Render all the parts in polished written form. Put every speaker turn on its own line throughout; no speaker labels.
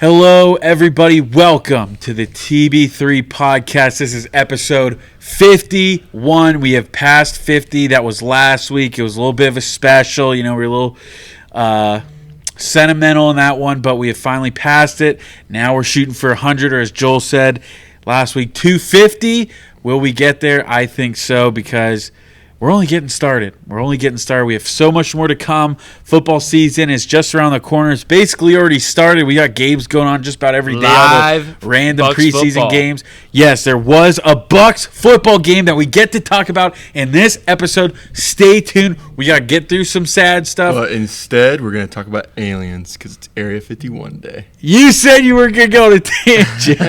Hello, everybody. Welcome to the TB3 podcast. This is episode 51. We have passed 50. That was last week. It was a little bit of a special. You know, we were a little sentimental in that one, but we have finally passed it. Now we're shooting for 100, or as Joel said last week, 250. Will we get there? I think so, because we're only getting started. We have so much more to come. Football season is just around the corner. It's basically already started. We got games going on just about every day.
Live
all the random
Bucs
preseason
football.
games. Yes, there was a Bucs football game that we get to talk about in this episode. Stay tuned. We got to get through some sad stuff.
But instead, we're going to talk about aliens because it's Area 51 day.
You said you were going to go to tangent.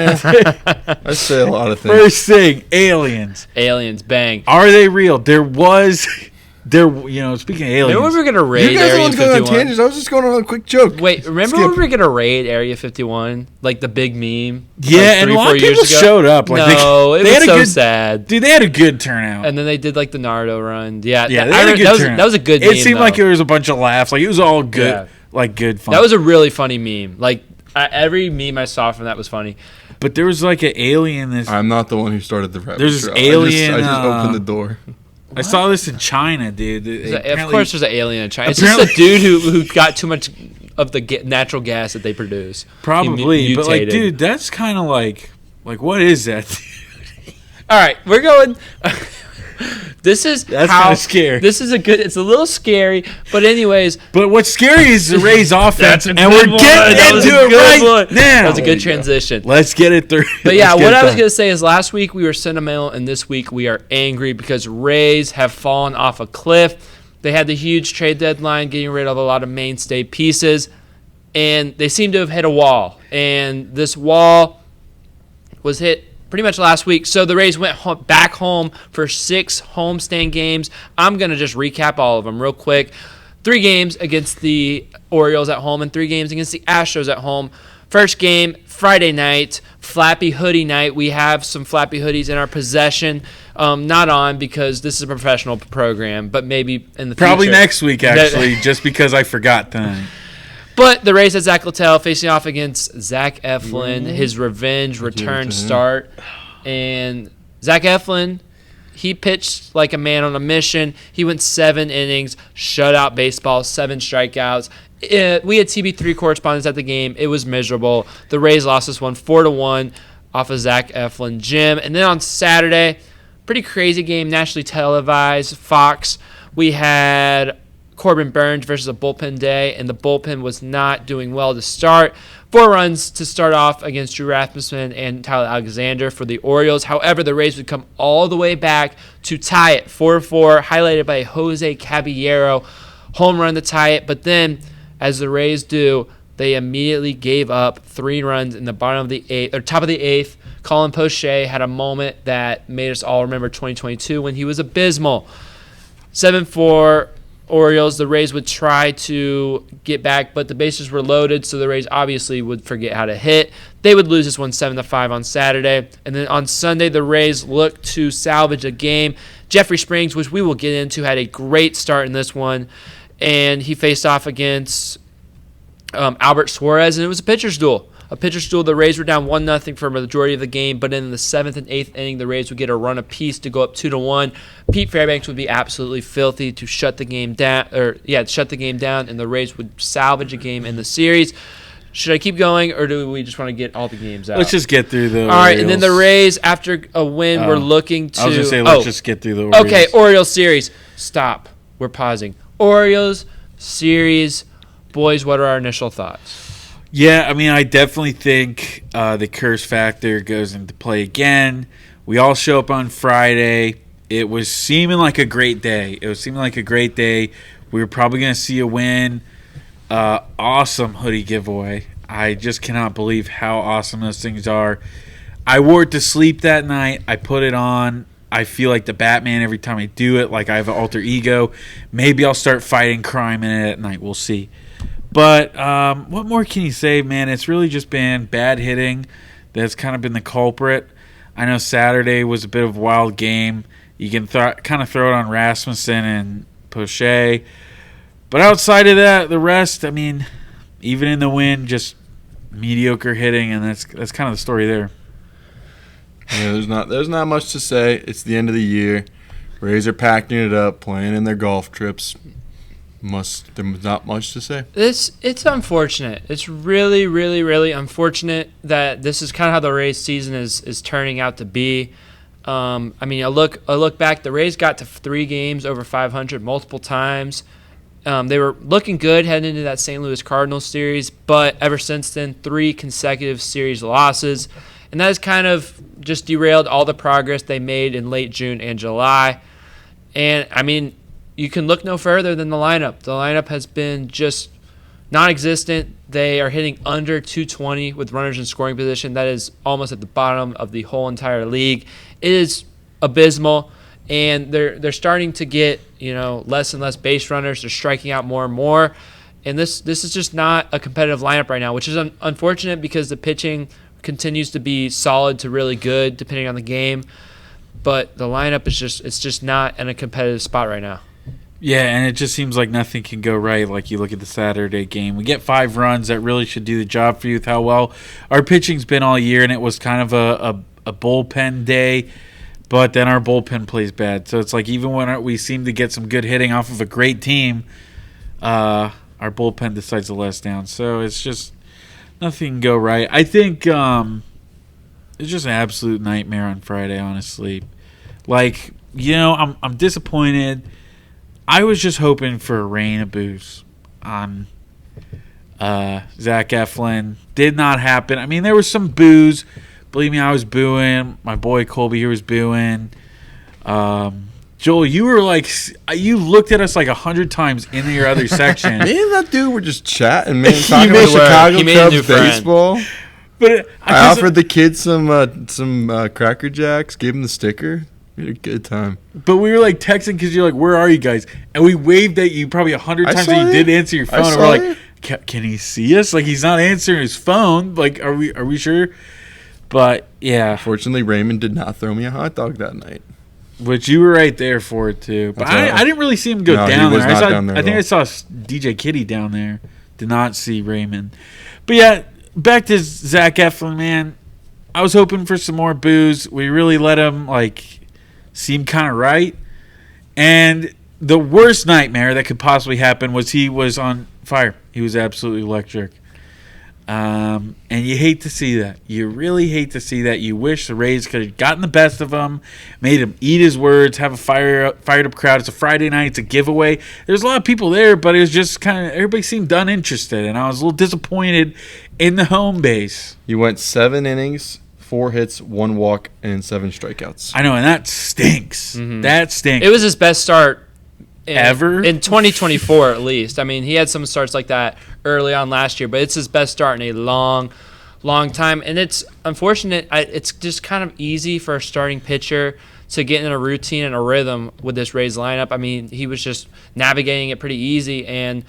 I say a lot of things.
First thing, aliens.
Aliens, bang.
Are they real? Speaking of aliens.
Remember when we were going to raid
You guys are
Area
going on
51?
tangents. I was just going on a quick joke.
Wait, remember when we were going to raid Area 51? Like the big meme?
Yeah,
like
and a
3-4
lot of
years
people
ago?
showed up. Like
No, it
they
was
had a
so
good,
sad.
Dude, they had a good turnout.
And then they did like the Naruto run. Yeah,
Yeah, they
I
had a
remember-
good turnout.
that was a good
It
meme,
seemed
though.
like it was a bunch of laughs. Like, it was all good,
Yeah.
like good fun.
That was a really funny meme. Like, every meme I saw from that was funny.
But there was like an alien.
I'm not the one who started the rabbit
There's this
trail.
alien,
I just opened the door.
I saw this in China, dude.
Of course there's an alien in China. It's just a dude who got too much of the natural gas that they produce.
Probably.
He
But, like,
mutated.
dude, that's kind of like, what is that?
All right, we're going. That's
kinda scary.
This is it's a little scary, but anyways.
But what's scary is the Rays offense, and we're getting
That was
into
a
it
good
right
one.
now.
That was a good transition.
Let's get it through.
But yeah,
Let's get
what
it
I was
done.
going to say is last week we were sentimental, and this week we are angry because Rays have fallen off a cliff. They had the huge trade deadline, getting rid of a lot of mainstay pieces, and they seem to have hit a wall. And this wall was hit pretty much last week. So the Rays went back home for 6 homestand games. I'm going to just recap all of them real quick. 3 games against the Orioles at home and 3 games against the Astros at home. First game, Friday night, Flappy Hoodie night. We have some Flappy Hoodies in our possession. Not on because this is a professional program, but maybe in the
Probably
future.
next week, actually, just because I forgot tonight.
But the Rays had Zach Littell facing off against Zach Eflin, his revenge return start. And Zach Eflin, he pitched like a man on a mission. He went 7 innings, shutout baseball, 7 strikeouts. We had TB3 correspondents at the game. It was miserable. The Rays lost this one 4-1 off of Zach Eflin Jim. And then on Saturday, pretty crazy game, nationally televised, Fox. We had Corbin Burns versus a bullpen day, and the bullpen was not doing well to start. 4 runs to start off against Drew Rasmussen and Tyler Alexander for the Orioles. However, the Rays would come all the way back to tie it 4-4, highlighted by Jose Caballero home run to tie it. But then, as the Rays do, they immediately gave up 3 runs in the bottom of the 8th, or top of the 8th. Colin Poche had a moment that made us all remember 2022 when he was abysmal. 7-4 Orioles. The Rays would try to get back, but the bases were loaded, so the Rays obviously would forget how to hit. They would lose this one 7-5 on Saturday. And then on Sunday, the Rays looked to salvage a game. Jeffrey Springs, which we will get into, had a great start in this one, and he faced off against Albert Suarez, and it was a pitcher's duel. The Rays were down 1-0 for a majority of the game, but in the 7th and 8th inning, the Rays would get a run apiece to go up 2-1. Pete Fairbanks would be absolutely filthy to shut the game down, and the Rays would salvage a game in the series. Should I keep going, or do we just want to get all the games out?
Let's just get through the
All right, and then the Rays, after a win, were looking to...
I was going to say, let's just get through the Orioles.
Okay, Orioles series. Stop. We're pausing. Orioles series. Boys, what are our initial thoughts?
Yeah, I mean, I definitely think the curse factor goes into play again. We all show up on Friday. It was seeming like a great day. We were probably going to see a win. Awesome hoodie giveaway. I just cannot believe how awesome those things are. I wore it to sleep that night. I put it on. I feel like the Batman every time I do it, like I have an alter ego. Maybe I'll start fighting crime in it at night. We'll see. But what more can you say, man? It's really just been bad hitting that's kind of been the culprit. I know Saturday was a bit of a wild game. You can kind of throw it on Rasmussen and Poche. But outside of that, the rest, I mean, even in the win, just mediocre hitting, and that's kind of the story there.
Yeah, there's not much to say. It's the end of the year. Rays are packing it up, playing in their golf trips. There's not much to say.
It's unfortunate. It's really, really, really unfortunate that this is kind of how the Rays season is turning out to be. I mean, I look back. The Rays got to 3 games over 500 multiple times. They were looking good heading into that St. Louis Cardinals series, but ever since then, 3 consecutive series losses. And that has kind of just derailed all the progress they made in late June and July. And, I mean, you can look no further than the lineup. The lineup has been just non-existent. They are hitting under 220 with runners in scoring position. That is almost at the bottom of the whole entire league. It is abysmal, and they're starting to get less and less base runners. They're striking out more and more, and this is just not a competitive lineup right now, which is unfortunate because the pitching continues to be solid to really good depending on the game, but the lineup is just not in a competitive spot right now.
Yeah, and it just seems like nothing can go right. Like you look at the Saturday game, we get 5 runs that really should do the job for you with how well our pitching's been all year, and it was kind of a bullpen day, but then our bullpen plays bad. So it's like even when we seem to get some good hitting off of a great team, our bullpen decides to let us down. So it's just nothing can go right. I think it's just an absolute nightmare on Friday, honestly. Like, I'm disappointed. I was just hoping for a rain of boos on Zach Eflin. Did not happen. I mean, there was some boos. Believe me, I was booing. My boy Colby here was booing. Joel, you were like, you looked at us like 100 times in your other section.
Me and that dude were just chatting, man, talking about Chicago Cubs baseball.
But
I offered the kids some Cracker Jacks, gave them the sticker. We had a good time.
But we were like texting because you're like, "Where are you guys?" And we waved at you probably 100 times that you did answer your phone. And we're like, "Can he see us?" Like he's not answering his phone. Like, are we sure? But yeah.
Fortunately, Raymond did not throw me a hot dog that night.
Which you were right there for it too. But I didn't really see him go down there. I think I saw DJ Kitty down there. Did not see Raymond. But yeah, back to Zach Eflin, man. I was hoping for some more boos. We really let him seem kind of right. And the worst nightmare that could possibly happen was he was on fire. He was absolutely electric. And you hate to see that. You really hate to see that. You wish the Rays could have gotten the best of him, made him eat his words, have a fired up crowd. It's a Friday night. It's a giveaway. There's a lot of people there, but it was just kind of everybody seemed uninterested, and I was a little disappointed in the home base.
You went 7 innings, 4 hits, 1 walk, and 7 strikeouts.
I know, and that stinks. Mm-hmm. That stinks.
It was his best start
ever
in 2024, at least. I mean, he had some starts like that early on last year, but it's his best start in a long time. And it's unfortunate. It's just kind of easy for a starting pitcher to get in a routine and a rhythm with this Rays lineup. I mean, he was just navigating it pretty easy. And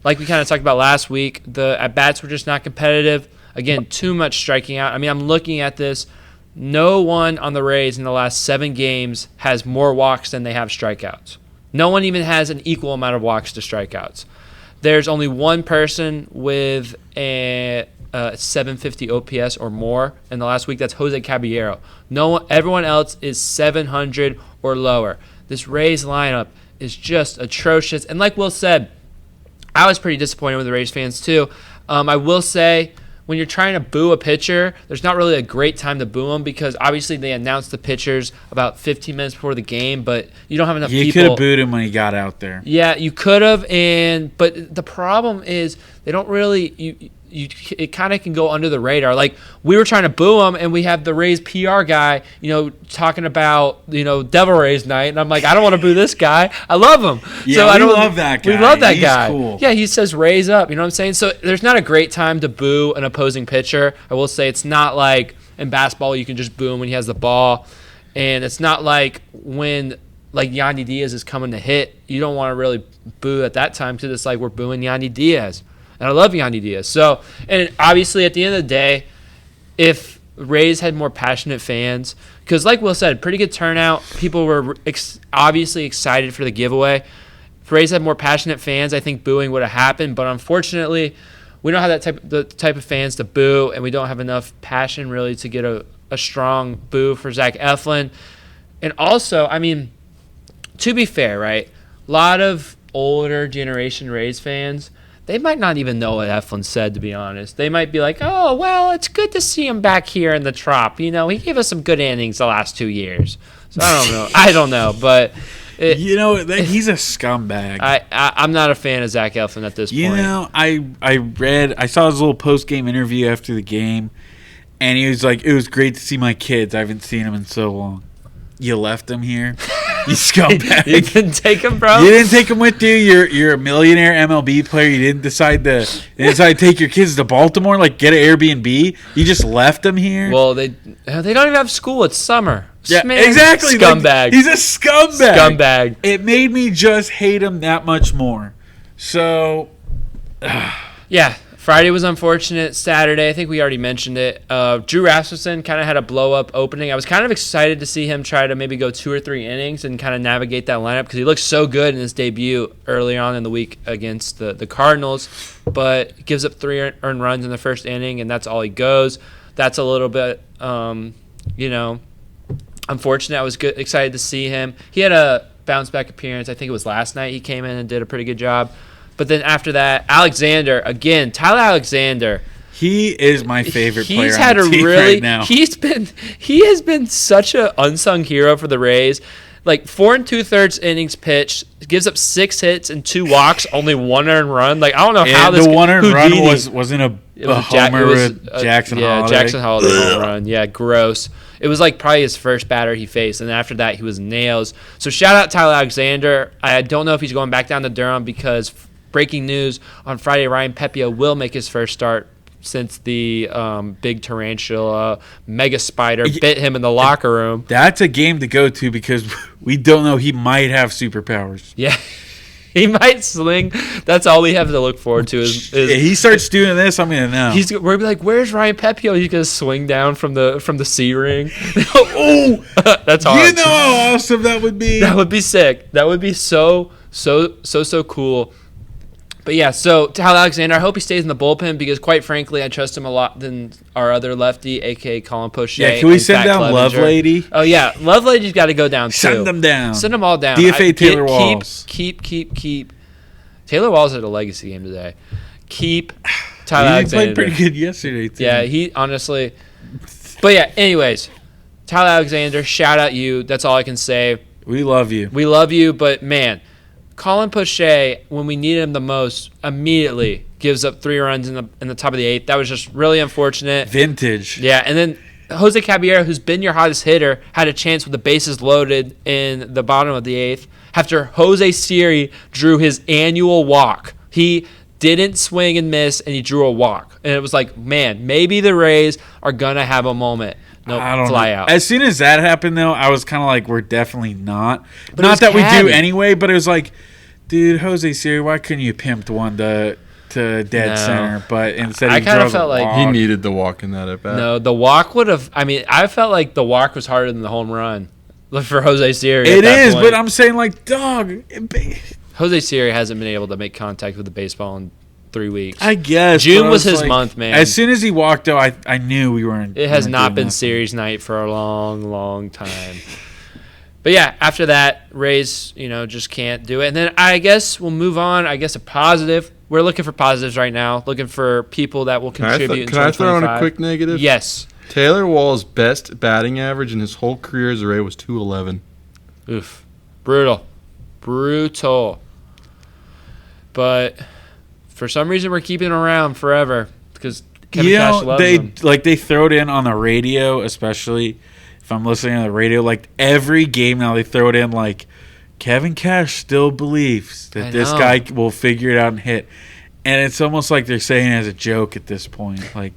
like we kind of talked about last week, the at-bats were just not competitive. Again, too much striking out. I mean, I'm looking at this. No one on the Rays in the last 7 games has more walks than they have strikeouts. No one even has an equal amount of walks to strikeouts. There's only one person with a 750 OPS or more in the last week. That's Jose Caballero. Everyone else is 700 or lower. This Rays lineup is just atrocious. And like Will said, I was pretty disappointed with the Rays fans too. I will say, when you're trying to boo a pitcher, there's not really a great time to boo them because obviously they announced the pitchers about 15 minutes before the game, but you don't have enough people.
You could have booed him when he got out there.
Yeah, you could have, but the problem is they don't really it kind of can go under the radar. Like, we were trying to boo him, and we have the Rays PR guy, talking about, Devil Rays night, and I'm like, I don't want to boo this guy. I love him.
Yeah, we love that guy.
We love that
He's
guy.
Cool.
Yeah, he says Rays up, you know what I'm saying? So there's not a great time to boo an opposing pitcher. I will say it's not like in basketball you can just boo him when he has the ball, and it's not like when Yandy Diaz is coming to hit. You don't want to really boo at that time because it's like we're booing Yandy Diaz. And I love Yandy Diaz. So, and obviously at the end of the day, if Rays had more passionate fans, because like Will said, pretty good turnout. People were obviously excited for the giveaway. If Rays had more passionate fans, I think booing would have happened. But unfortunately, we don't have the type of fans to boo, and we don't have enough passion really to get a strong boo for Zach Eflin. And also, I mean, to be fair, right, a lot of older generation Rays fans, they might not even know what Eflin said, to be honest. They might be like, oh, well, it's good to see him back here in the Trop. You know, he gave us some good innings the last 2 years. So I don't know, but
he's a scumbag.
I'm not a fan of Zach Eflin at this point.
You know, I saw his little post-game interview after the game, and he was like, it was great to see my kids. I haven't seen them in so long. You left them here? You scumbag.
You didn't take him, bro?
You didn't take him with you? You're a millionaire MLB player. You didn't decide to take your kids to Baltimore, like get an Airbnb? You just left them here?
Well, they don't even have school. It's summer.
Yeah,
Man,
exactly.
Scumbag.
Like, he's a scumbag.
Scumbag.
It made me just hate him that much more. So,
yeah. Friday was unfortunate. Saturday, I think we already mentioned it. Drew Rasmussen kind of had a blow-up opening. I was kind of excited to see him try to maybe go 2 or 3 innings and kind of navigate that lineup because he looked so good in his debut early on in the week against the Cardinals, but gives up 3 earned runs in the first inning, and that's all he goes. That's a little bit, unfortunate. I was excited to see him. He had a bounce-back appearance. I think it was last night. He came in and did a pretty good job. But then after that, Tyler Alexander.
He is my favorite player
He's had
on the team right now.
He has been such an unsung hero for the Rays. Like 4 2/3 innings pitched, gives up 6 hits and 2 walks, only 1 earned run. Like I don't know how this.
The 1 earned run wasn't a homer with Jackson Holiday.
Yeah, Jackson Holiday home run. Yeah, gross. It was like probably his first batter he faced, and after that he was nails. So shout out Tyler Alexander. I don't know if he's going back down to Durham because. Breaking news on Friday, Ryan Pepiot will make his first start since the big tarantula mega spider bit him in the locker room.
That's a game to go to because we don't know. He might have superpowers.
Yeah, he might sling. That's all we have to look forward to. Is
he starts doing this, I'm going to know.
We're like, where's Ryan Pepiot? He's going to swing down from the C ring.
Oh,
that's hard.
You know how awesome that would be.
That would be sick. That would be so cool. But yeah, so Tyler Alexander, I hope he stays in the bullpen because, quite frankly, I trust him a lot than our other lefty, a.k.a. Colin Poche.
Yeah, can we send down Lovelady?
Oh, yeah. Lovelady's got to go down, too.
Send them down.
Send them all down.
DFA Taylor Walls.
Keep. Taylor Walls had a legacy game today. Keep Tyler Alexander.
He played pretty good yesterday, too.
Yeah, he honestly. But yeah, anyways, Tyler Alexander, shout out you. That's all I can say.
We love you.
We love you, but man. Colin Poche, when we needed him the most, immediately gives up 3 runs in the top of the 8th. That was just really unfortunate.
Vintage.
Yeah, and then Jose Caballero, who's been your hottest hitter, had a chance with the bases loaded in the bottom of the 8th after Jose Siri drew his annual walk. He didn't swing and miss, and he drew a walk. And it was like, man, maybe the Rays are going to have a moment.
I don't
fly
know.
out.
As soon as that happened, though, I was kind of like, we're definitely not.
But
not that we do anyway, but it was like, dude, Jose Siri, why couldn't you pimped one to dead center? But instead,
I kind of felt like
he needed the walk in that at bat.
No, the walk would have. I mean, I felt like the walk was harder than the home run for Jose Siri.
It is, but I'm saying like, dog.
Jose Siri hasn't been able to make contact with the baseball in 3 weeks.
I guess
June was his month, man.
As soon as he walked out, I knew we weren't.
It has not been series night for a long time. But yeah, after that, Rays, just can't do it. And then I guess we'll move on. I guess a positive. We're looking for positives right now. Looking for people that will contribute.
Can I throw in a quick negative?
Yes.
Taylor Wall's best batting average in his whole career as a Ray was .211.
Oof, brutal. But for some reason, we're keeping him around forever because Kevin Cash loves him.
They throw it in on the radio, especially. If I'm listening on the radio, like every game now they throw it in like Kevin Cash still believes that this guy will figure it out and hit. And it's almost like they're saying it as a joke at this point. Like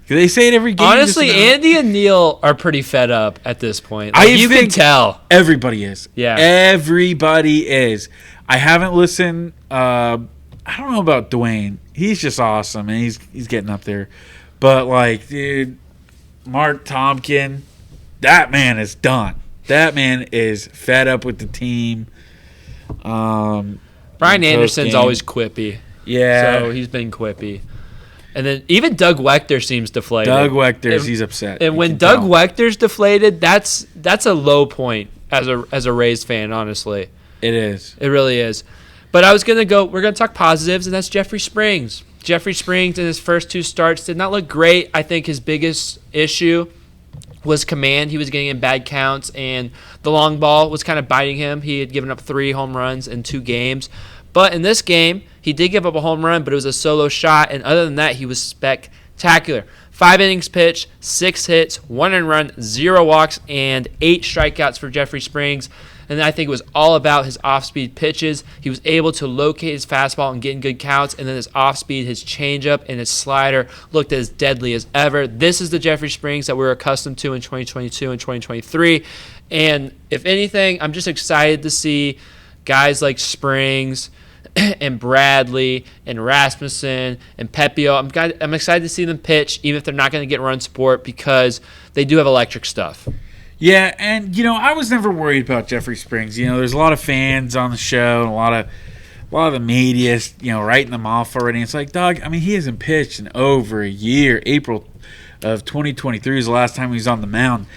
they say it every game.
Honestly, Andy and Neil are pretty fed up at this point. You can tell.
Everybody is.
Yeah.
Everybody is. I haven't listened. I don't know about Dwayne. He's just awesome, and he's getting up there. But, like, dude, Mark Tompkin, that man is done. That man is fed up with the team.
Brian Anderson's always quippy.
Yeah.
So he's been quippy. And then even Doug Wechter seems deflated.
He's upset.
And when Doug Wechter's deflated, that's a low point as a Rays fan, honestly.
It is.
It really is. But we're going to talk positives, and that's Jeffrey Springs. Jeffrey Springs in his first 2 starts did not look great. I think his biggest issue was command. He was getting in bad counts, and the long ball was kind of biting him. He had given up 3 home runs in 2 games. But in this game, he did give up a home run, but it was a solo shot, and other than that, he was spectacular. 5 innings pitched, 6 hits, 1 earned run, 0 walks, and 8 strikeouts for Jeffrey Springs. And I think it was all about his off-speed pitches. He was able to locate his fastball and get in good counts, and then his off-speed, his changeup, and his slider looked as deadly as ever. This is the Jeffrey Springs that we're accustomed to in 2022 and 2023. And if anything, I'm just excited to see guys like Springs and Bradley and Rasmussen and Pepio. I'm excited to see them pitch, even if they're not going to get run support, because they do have electric stuff.
Yeah, and I was never worried about Jeffrey Springs. There's a lot of fans on the show and a lot of the media, writing them off already. It's like, dog, he hasn't pitched in over a year. April of 2023 is the last time he was on the mound,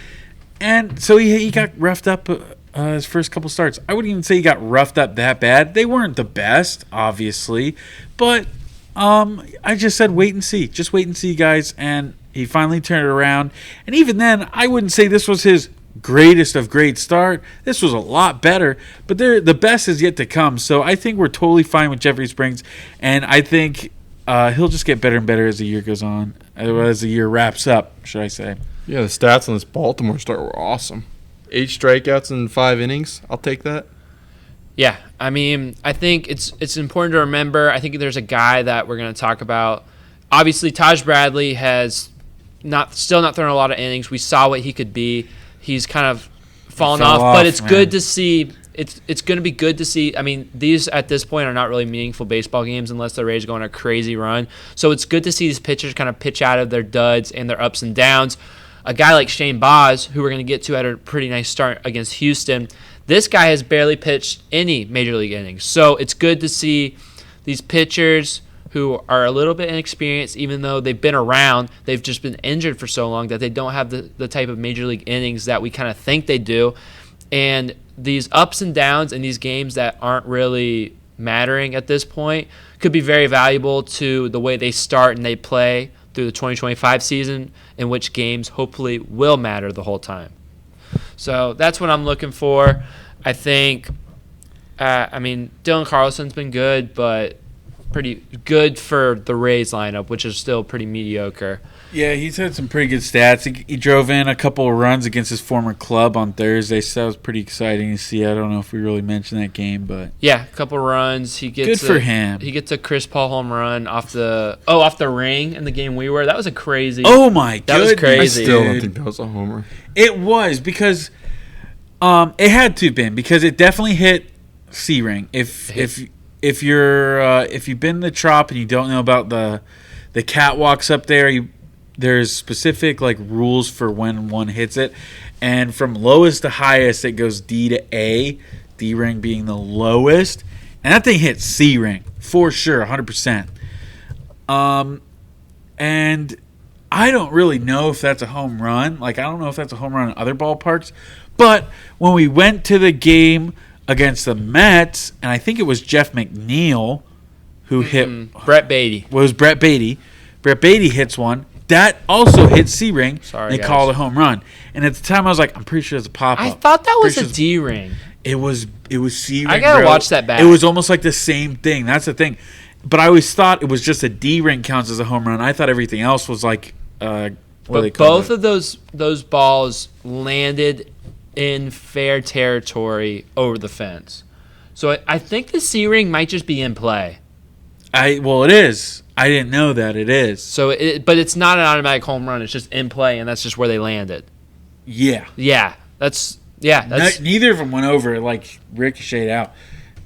and so he got roughed up his first couple starts. I wouldn't even say he got roughed up that bad. They weren't the best, obviously, but I just said wait and see. Just wait and see, guys, and he finally turned it around. And even then, I wouldn't say this was his greatest of great start. This was a lot better, but the best is yet to come. So I think we're totally fine with Jeffrey Springs, and I think he'll just get better and better as the year goes on, as the year wraps up, should I say.
Yeah, the stats on this Baltimore start were awesome. 8 strikeouts in 5 innings. I'll take that.
Yeah, I think it's important to remember. I think there's a guy that we're going to talk about. Obviously, Taj Bradley has still not thrown a lot of innings. We saw what he could be. He's kind of fallen off, but it's good to see. It's going to be good to see. These at this point are not really meaningful baseball games unless the Rays go on a crazy run. So it's good to see these pitchers kind of pitch out of their duds and their ups and downs. A guy like Shane Baz, who we're going to get to, had a pretty nice start against Houston. This guy has barely pitched any major league innings. So it's good to see these pitchers who are a little bit inexperienced, even though they've been around. They've just been injured for so long that they don't have the type of major league innings that we kind of think they do. And these ups and downs in these games that aren't really mattering at this point could be very valuable to the way they start and they play through the 2025 season, in which games hopefully will matter the whole time. So that's what I'm looking for. I think, Dylan Carlson's been good, but pretty good for the Rays lineup, which is still pretty mediocre.
Yeah, he's had some pretty good stats. He drove in a couple of runs against his former club on Thursday, so that was pretty exciting to see. I don't know if we really mentioned that game, but
yeah, a couple of runs. He gets
good for him.
He gets a Chris Paul home run off the ring in the game we were. That was a crazy.
Oh my god,
that was crazy.
I still don't think that was a homer.
It was because it had to have been because it definitely hit C-ring. If you've been to the Trop and you don't know about the catwalks up there, there's specific rules for when one hits it, and from lowest to highest it goes D to A, D ring being the lowest, and that thing hit C ring for sure, 100%. And I don't really know if that's a home run. I don't know if that's a home run in other ballparks, but when we went to the game against the Mets, and I think it was Jeff McNeil who hit
Brett Beatty.
Was Brett Beatty? Brett Beatty hits one. That also hit C-ring.
Sorry,
they called a home run. And at the time, I was like, I'm pretty sure it's a pop-up.
I thought that was a D-ring.
It was C-ring.
I got to watch that back.
It was almost like the same thing. That's the thing. But I always thought it was just a D-ring counts as a home run. I thought everything else was like
but both of those balls landed in fair territory over the fence. So I think the C-ring might just be in play.
It is. I didn't know that it is.
So, but it's not an automatic home run. It's just in play, and that's just where they landed.
Yeah. Neither of them went over, ricocheted out.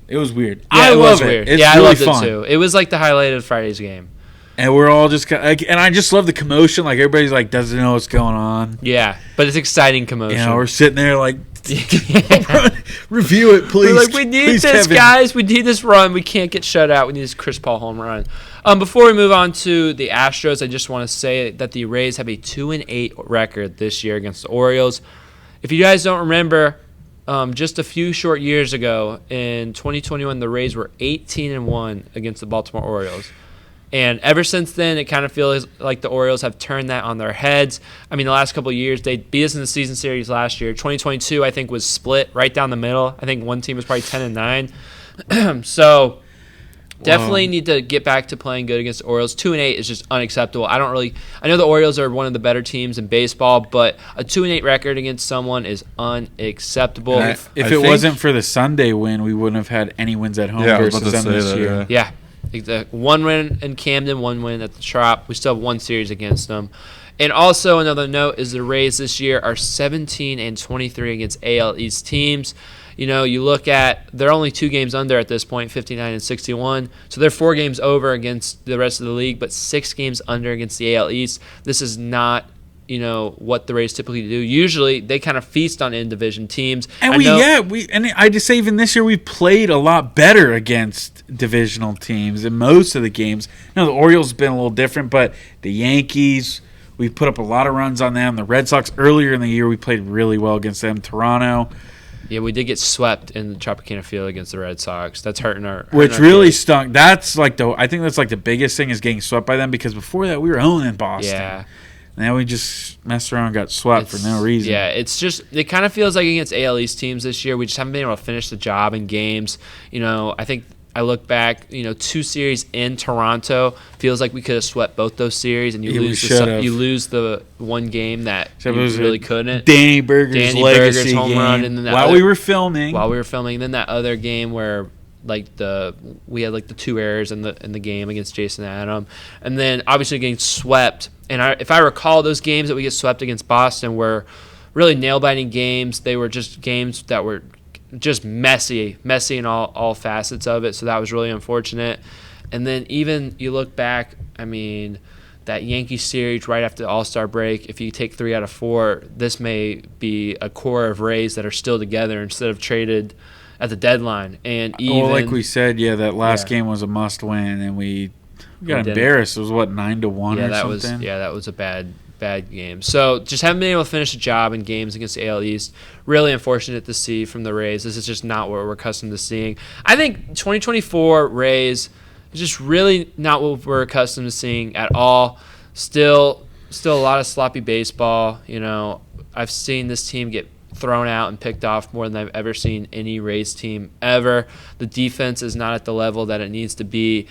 It was weird.
Yeah, it was weird.
It's
I
really
loved
fun.
it too. It was like the highlight of Friday's game.
And we're all just and I just love the commotion. Everybody's doesn't know what's going on.
Yeah, but it's exciting commotion.
We're sitting there review it, please.
We're we need this, Kevin. Guys. We need this run. We can't get shut out. We need this Chris Paul home run. Before we move on to the Astros, I just want to say that the Rays have a 2-8 record this year against the Orioles. If you guys don't remember, just a few short years ago in 2021, the Rays were 18-1 against the Baltimore Orioles. And ever since then, it kind of feels like the Orioles have turned that on their heads. I mean, the last couple of years, they beat us in the season series last year. 2022, I think, was split right down the middle. I think one team was probably 10-9. So definitely need to get back to playing good against the Orioles. 2-8 is just unacceptable. I know the Orioles are one of the better teams in baseball, but a 2-8 record against someone is unacceptable.
If it wasn't for the Sunday win, we wouldn't have had any wins at home versus them this year.
Yeah. One win in Camden, one win at the Trop. We still have one series against them. And also another note is the Rays this year are 17-23 against AL East teams. You know, you look at, they're only 2 games under at this point, 59-61. So they're 4 games over against the rest of the league, but 6 games under against the AL East. This is not, you know, what the Rays typically do. Usually they kind of feast on in-division teams.
And I just say even this year we played a lot better against divisional teams in most of the games. You know, the Orioles have been a little different, but the Yankees, we put up a lot of runs on them. The Red Sox earlier in the year we played really well against them. Toronto.
Yeah, we did get swept in the Tropicana Field against the Red Sox. That's hurting our
really stunk. I think that's like the biggest thing is getting swept by them, because before that we were owning Boston.
Yeah.
Now we just messed around and got swept for no reason.
Yeah, it kind of feels like against AL East teams this year, we just haven't been able to finish the job in games. You know, I think I look back, 2 series in Toronto, feels like we could have swept both those series, and you lose the one game that you really couldn't.
Danny Berger's legacy
home
game.
run, and then
while we were filming,
and then that other game where we had the 2 errors in the game against Jason Adam, and then obviously getting swept. And if I recall, those games that we get swept against Boston were really nail-biting games. They were just games that were just messy in all facets of it. So that was really unfortunate. And then even you look back, I mean, that Yankee series right after the All-Star break, if you take 3 out of 4, this may be a core of Rays that are still together instead of traded at the deadline. And even,
like we said, that last game was a must-win, and we got embarrassed. It was 9-1 or something.
That was a bad game. So just haven't been able to finish the job in games against the AL East. Really unfortunate to see from the Rays. This is just not what we're accustomed to seeing. I think 2024 Rays is just really not what we're accustomed to seeing at all. Still a lot of sloppy baseball. You know, I've seen this team get thrown out and picked off more than I've ever seen any Rays team ever. The defense is not at the level that it needs to be.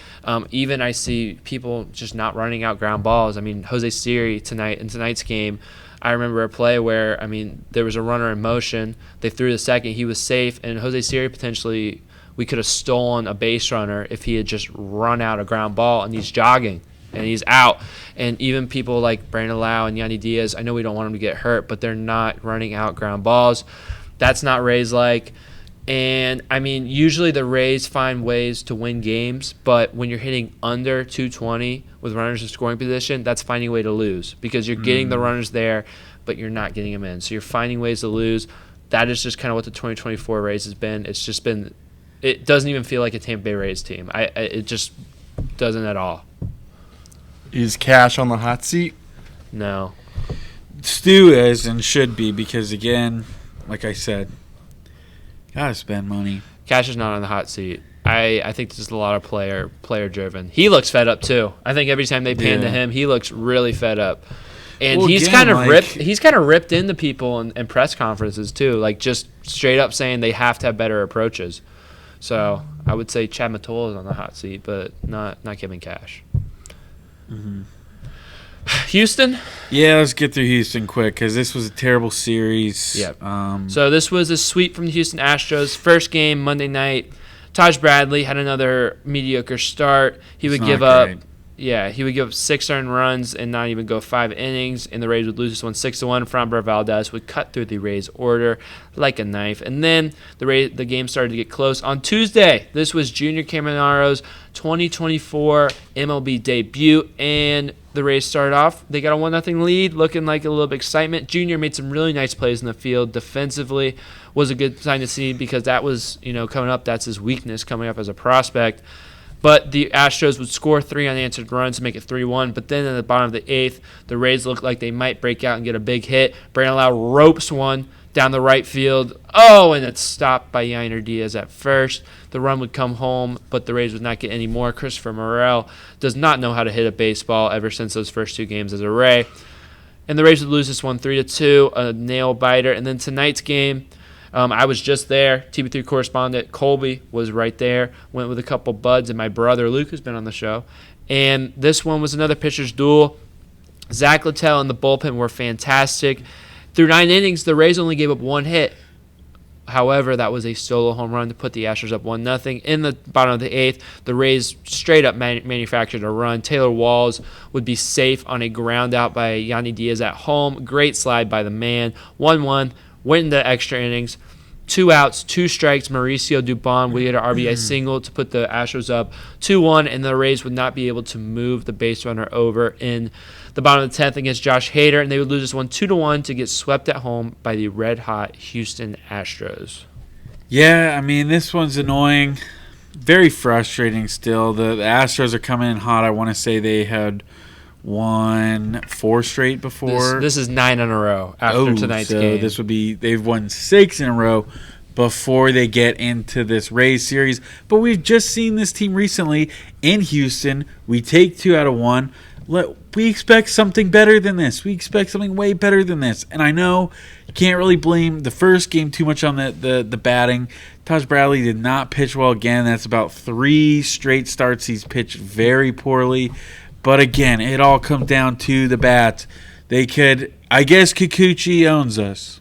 Even I see people just not running out ground balls. I mean, Jose Siri in tonight's game, I remember a play where, there was a runner in motion. They threw the second. He was safe, and Jose Siri potentially, we could have stolen a base runner if he had just run out a ground ball, and he's jogging. And he's out. And even people like Brandon Lau and Yandy Diaz, I know we don't want them to get hurt, but they're not running out ground balls. That's not Rays-like. And, usually the Rays find ways to win games, but when you're hitting under 220 with runners in scoring position, that's finding a way to lose, because you're getting the runners there, but you're not getting them in. So you're finding ways to lose. That is just kind of what the 2024 Rays has been. It's just been – it doesn't even feel like a Tampa Bay Rays team. It just doesn't at all.
Is Cash on the hot seat?
No.
Stu is and should be, because, again, like I said, gotta spend money.
Cash is not on the hot seat. I think this is a lot of player driven. He looks fed up too. I think every time they pan to him, he looks really fed up. And he's kind of ripped into people in press conferences too, like just straight up saying they have to have better approaches. So I would say Chad Mottola is on the hot seat, but not Kevin Cash.
Mm-hmm.
Houston?
Yeah, let's get through Houston quick, because this was a terrible series.
Yep. So this was a sweep from the Houston Astros. First game, Monday night. Taj Bradley had another mediocre start. He would give up 6 earned runs and not even go 5 innings, and the Rays would lose this one 6-1. Framber Valdez would cut through the Rays' order like a knife, and then the game started to get close. On Tuesday, this was Junior Caminero's 2024 MLB debut, and the Rays started off. They got a 1-0 lead, looking like a little bit of excitement. Junior made some really nice plays in the field. Defensively was a good sign to see, because that was, coming up, that's his weakness coming up as a prospect. But the Astros would score 3 unanswered runs to make it 3-1. But then in the bottom of the 8th, the Rays looked like they might break out and get a big hit. Brandon Lau ropes one down the right field. Oh, and it's stopped by Junior Diaz at first. The run would come home, but the Rays would not get any more. Christopher Morel does not know how to hit a baseball ever since those first 2 games as a Ray. And the Rays would lose this one 3-2, a nail biter. And then tonight's game, I was just there. TB3 correspondent Colby was right there. Went with a couple buds and my brother Luke, who's been on the show. And this one was another pitcher's duel. Zach Littell and the bullpen were fantastic. Through 9 innings, the Rays only gave up 1 hit. However, that was a solo home run to put the Astros up 1-0. In the bottom of the 8th, the Rays straight up manufactured a run. Taylor Walls would be safe on a ground out by Yanni Diaz at home. Great slide by the man. 1-1, went into extra innings. 2 outs, 2 strikes. Mauricio Dubon would get an RBI single to put the Astros up 2-1, and the Rays would not be able to move the base runner over in the bottom of the 10th against Josh Hader, and they would lose this one 2-1 to get swept at home by the red-hot Houston Astros.
Yeah, I mean, this one's annoying. Very frustrating still. The Astros are coming in hot. I want to say they had won 4 straight before.
This is 9 in a row after tonight's game.
This would be, they've won 6 in a row before they get into this Rays series. But we've just seen this team recently in Houston. We take 2 out of 1. We expect something better than this. We expect something way better than this. And I know you can't really blame the first game too much on the batting. Taj Bradley did not pitch well again. That's about 3 straight starts he's pitched very poorly. But again, it all comes down to the bats. I guess Kikuchi owns us.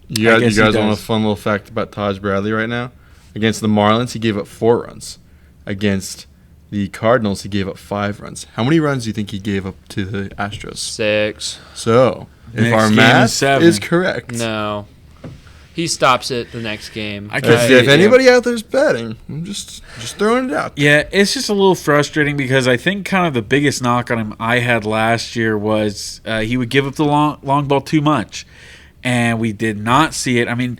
You guys want a fun little fact about Taj Bradley right now? Against the Marlins, he gave up 4 runs. Against the Cardinals, he gave up 5 runs. How many runs do you think he gave up to the Astros?
6.
So, if
Next
our
game
math
is 7.
is correct.
No. He stops it the next game.
If anybody out there is betting, I'm just throwing it out.
Yeah, it's just a little frustrating because I think kind of the biggest knock on him I had last year was he would give up the long ball too much, and we did not see it. I mean,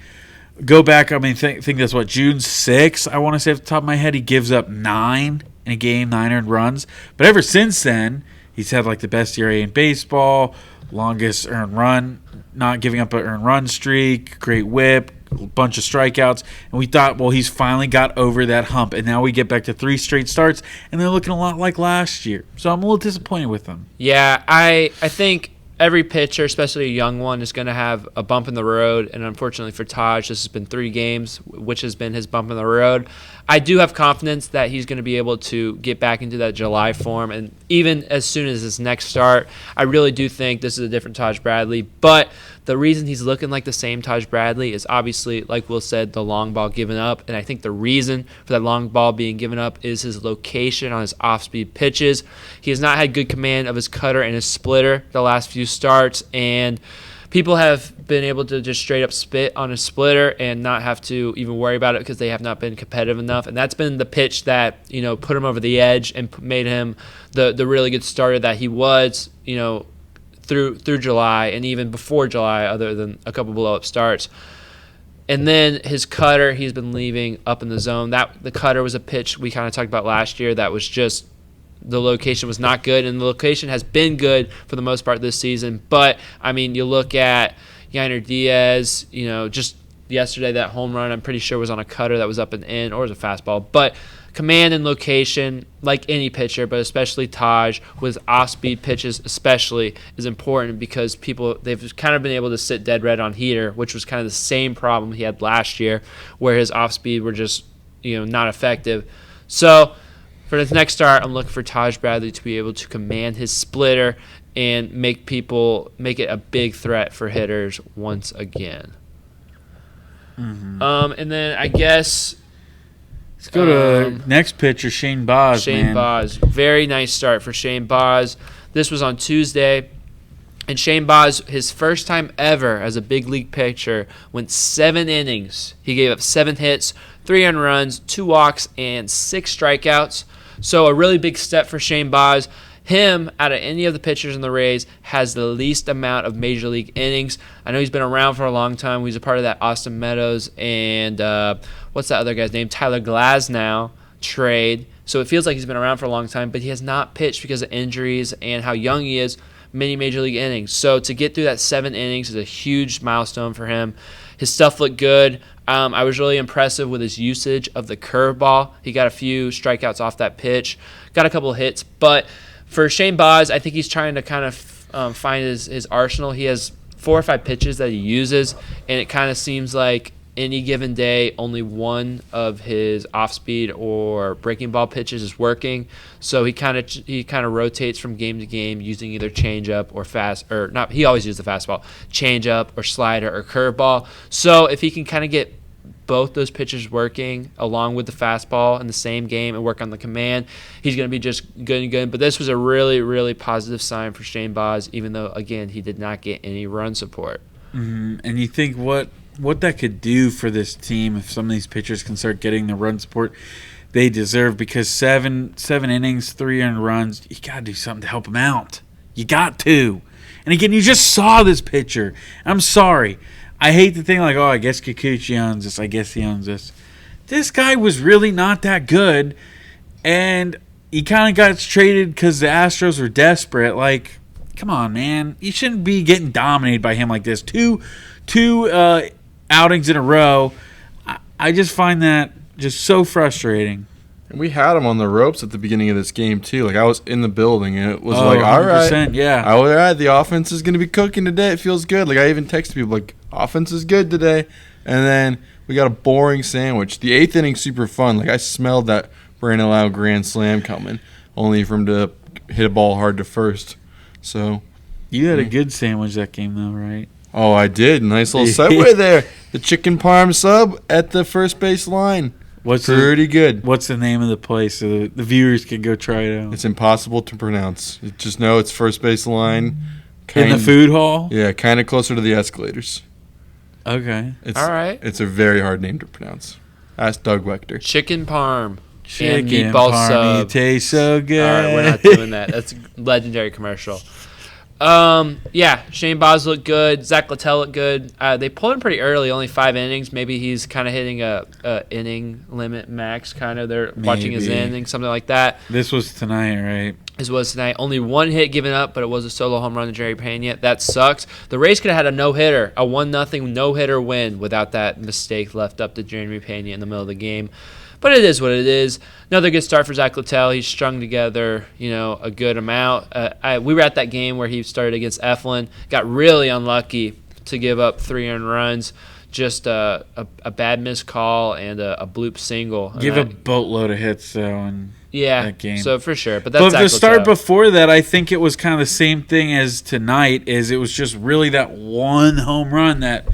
go back. I mean, think that's what, June 6th, I want to say off the top of my head, he gives up 9 in a game, 9 earned runs. But ever since then, he's had like the best ERA in baseball, longest earned run, not giving up an earned run streak, great whip, a bunch of strikeouts. And we thought, well, he's finally got over that hump. And now we get back to 3 straight starts, and they're looking a lot like last year. So I'm a little disappointed with them.
Yeah, I think every pitcher, especially a young one, is going to have a bump in the road. And unfortunately for Taj, this has been 3 games, which has been his bump in the road. I do have confidence that he's going to be able to get back into that July form. And even as soon as his next start, I really do think this is a different Taj Bradley. But the reason he's looking like the same Taj Bradley is obviously, like Will said, the long ball given up. And I think the reason for that long ball being given up is his location on his off-speed pitches. He has not had good command of his cutter and his splitter the last few starts. And people have been able to just straight up spit on a splitter and not have to even worry about it because they have not been competitive enough. And that's been the pitch that, put him over the edge and made him the really good starter that he was, through July and even before July, other than a couple blow-up starts. And then his cutter, he's been leaving up in the zone. The cutter was a pitch we kind of talked about last year that was just, the location was not good, and the location has been good for the most part this season. But, I mean, you look at Junior Diaz, just yesterday that home run I'm pretty sure was on a cutter that was up and in, or it was a fastball. But command and location, like any pitcher, but especially Taj, with off-speed pitches especially, is important because they've kind of been able to sit dead red on heater, which was kind of the same problem he had last year, where his off-speed were just, not effective. So for this next start, I'm looking for Taj Bradley to be able to command his splitter and make it a big threat for hitters once again.
Mm-hmm.
And then I guess
let's go to next pitcher, Shane Baz.
Shane Baz, very nice start for Shane Baz. This was on Tuesday, and Shane Baz, his first time ever as a big league pitcher, went 7 innings. He gave up 7 hits, 3 earned runs, 2 walks, and 6 strikeouts. So a really big step for Shane Baz. Him, out of any of the pitchers in the Rays, has the least amount of major league innings. I know he's been around for a long time. He's a part of that Austin Meadows and what's that other guy's name? Tyler Glasnow trade. So it feels like he's been around for a long time, but he has not pitched because of injuries and how young he is, many major league innings. So to get through that 7 innings is a huge milestone for him. His stuff looked good. I was really impressive with his usage of the curveball. He got a few strikeouts off that pitch, got a couple of hits. But for Shane Baz, I think he's trying to kind of find his arsenal. He has 4 or 5 pitches that he uses, and it kind of seems like any given day, only one of his off-speed or breaking ball pitches is working. So he kind of rotates from game to game, using either changeup or he always uses the fastball, changeup or slider or curveball. So if he can kind of get both those pitches working along with the fastball in the same game and work on the command, he's going to be just good and good. But this was a really, really positive sign for Shane Baz, even though, again, he did not get any run support.
Mm-hmm. And you think what that could do for this team if some of these pitchers can start getting the run support they deserve, because seven innings, 3 earned runs, you got to do something to help them out. You got to. And again, you just saw this pitcher. I'm sorry. I hate to think like, I guess Kikuchi owns this. I guess he owns this. This guy was really not that good, and he kind of got traded because the Astros were desperate. Like, come on, man. You shouldn't be getting dominated by him like this. Two outings in a row. I just find that just so frustrating.
And we had him on the ropes at the beginning of this game too. Like, I was in the building and it was like, all right,
yeah.
All right, the offense is going to be cooking today. It feels good. Like, I even texted people like, offense is good today. And then we got a boring sandwich. The 8th inning super fun. Like, I smelled that Brandon Lau grand slam coming, only for him to hit a ball hard to first. So
you had a good sandwich that game though, right?
Oh, I did. Nice little segue there. The chicken parm sub at the first base line. Pretty good.
What's the name of the place so the viewers can go try it out?
It's impossible to pronounce. Just know it's first base line.
In the food hall?
Yeah, kind of closer to the escalators.
Okay.
All right.
It's a very hard name to pronounce. Ask Doug Wechter.
Chicken parm.
Chicken
meatball
parm.
sub.
You taste so good.
All right, we're not doing that. That's a legendary commercial. Shane Baz looked good. Zach Littell looked good. They pulled him pretty early, only 5 innings. Maybe he's kind of hitting a inning limit max, kind of. They're watching his innings, something like that.
This was tonight, right?
This was tonight. Only 1 hit given up, but it was a solo home run to Jerry Pena. That sucks. The Rays could have had a no-hitter, a 1-0 no-hitter win without that mistake left up to Jeremy Pena in the middle of the game. But it is what it is. Another good start for Zach Littell. He's strung together, a good amount. We were at that game where he started against Eflin. Got really unlucky to give up 3 earned runs. Just a bad missed call and a bloop single.
Give a boatload of hits, though, in that game.
So for sure. But that's
the start before that, I think it was kind of the same thing as tonight, is it was just really that one home run that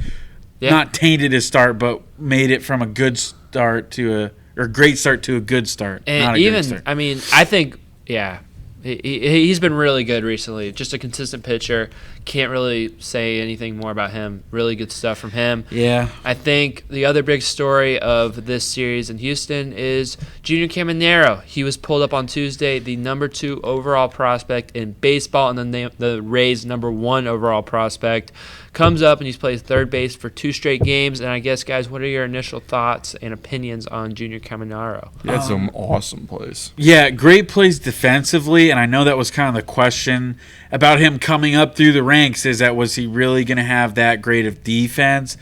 not tainted his start, but made it from a good start to a great start to a good start.
And
not a
even,
great start.
I mean, I think, he's been really good recently. Just a consistent pitcher. Can't really say anything more about him. Really good stuff from him.
Yeah.
I think the other big story of this series in Houston is Junior Caminero. He was pulled up on Tuesday, the number 2 overall prospect in baseball, and then the Rays' number 1 overall prospect. Comes up and he's played third base for 2 straight games. And I guess, guys, what are your initial thoughts and opinions on Junior Caminero?
He had some awesome plays.
Yeah, great plays defensively, and I know that was kind of the question about him coming up through the ranks, is that was he really going to have that great of defense?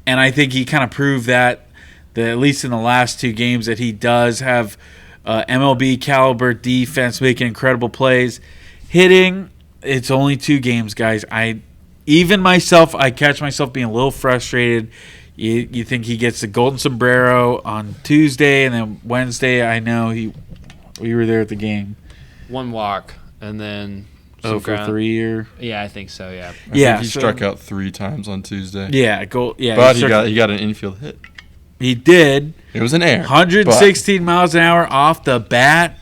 And I think he kind of proved that at least in the last 2 games, that he does have MLB caliber defense, making incredible plays. Hitting, it's only 2 games, guys. Even myself, I catch myself being a little frustrated. You think he gets the golden sombrero on Tuesday, and then Wednesday, I know we were there at the game.
1 walk, and then...
for 3 or...
Yeah, I think so, yeah.
I think he struck out 3 times on Tuesday.
Yeah,
but he got an infield hit.
He did.
It was an error.
116 miles an hour off the bat.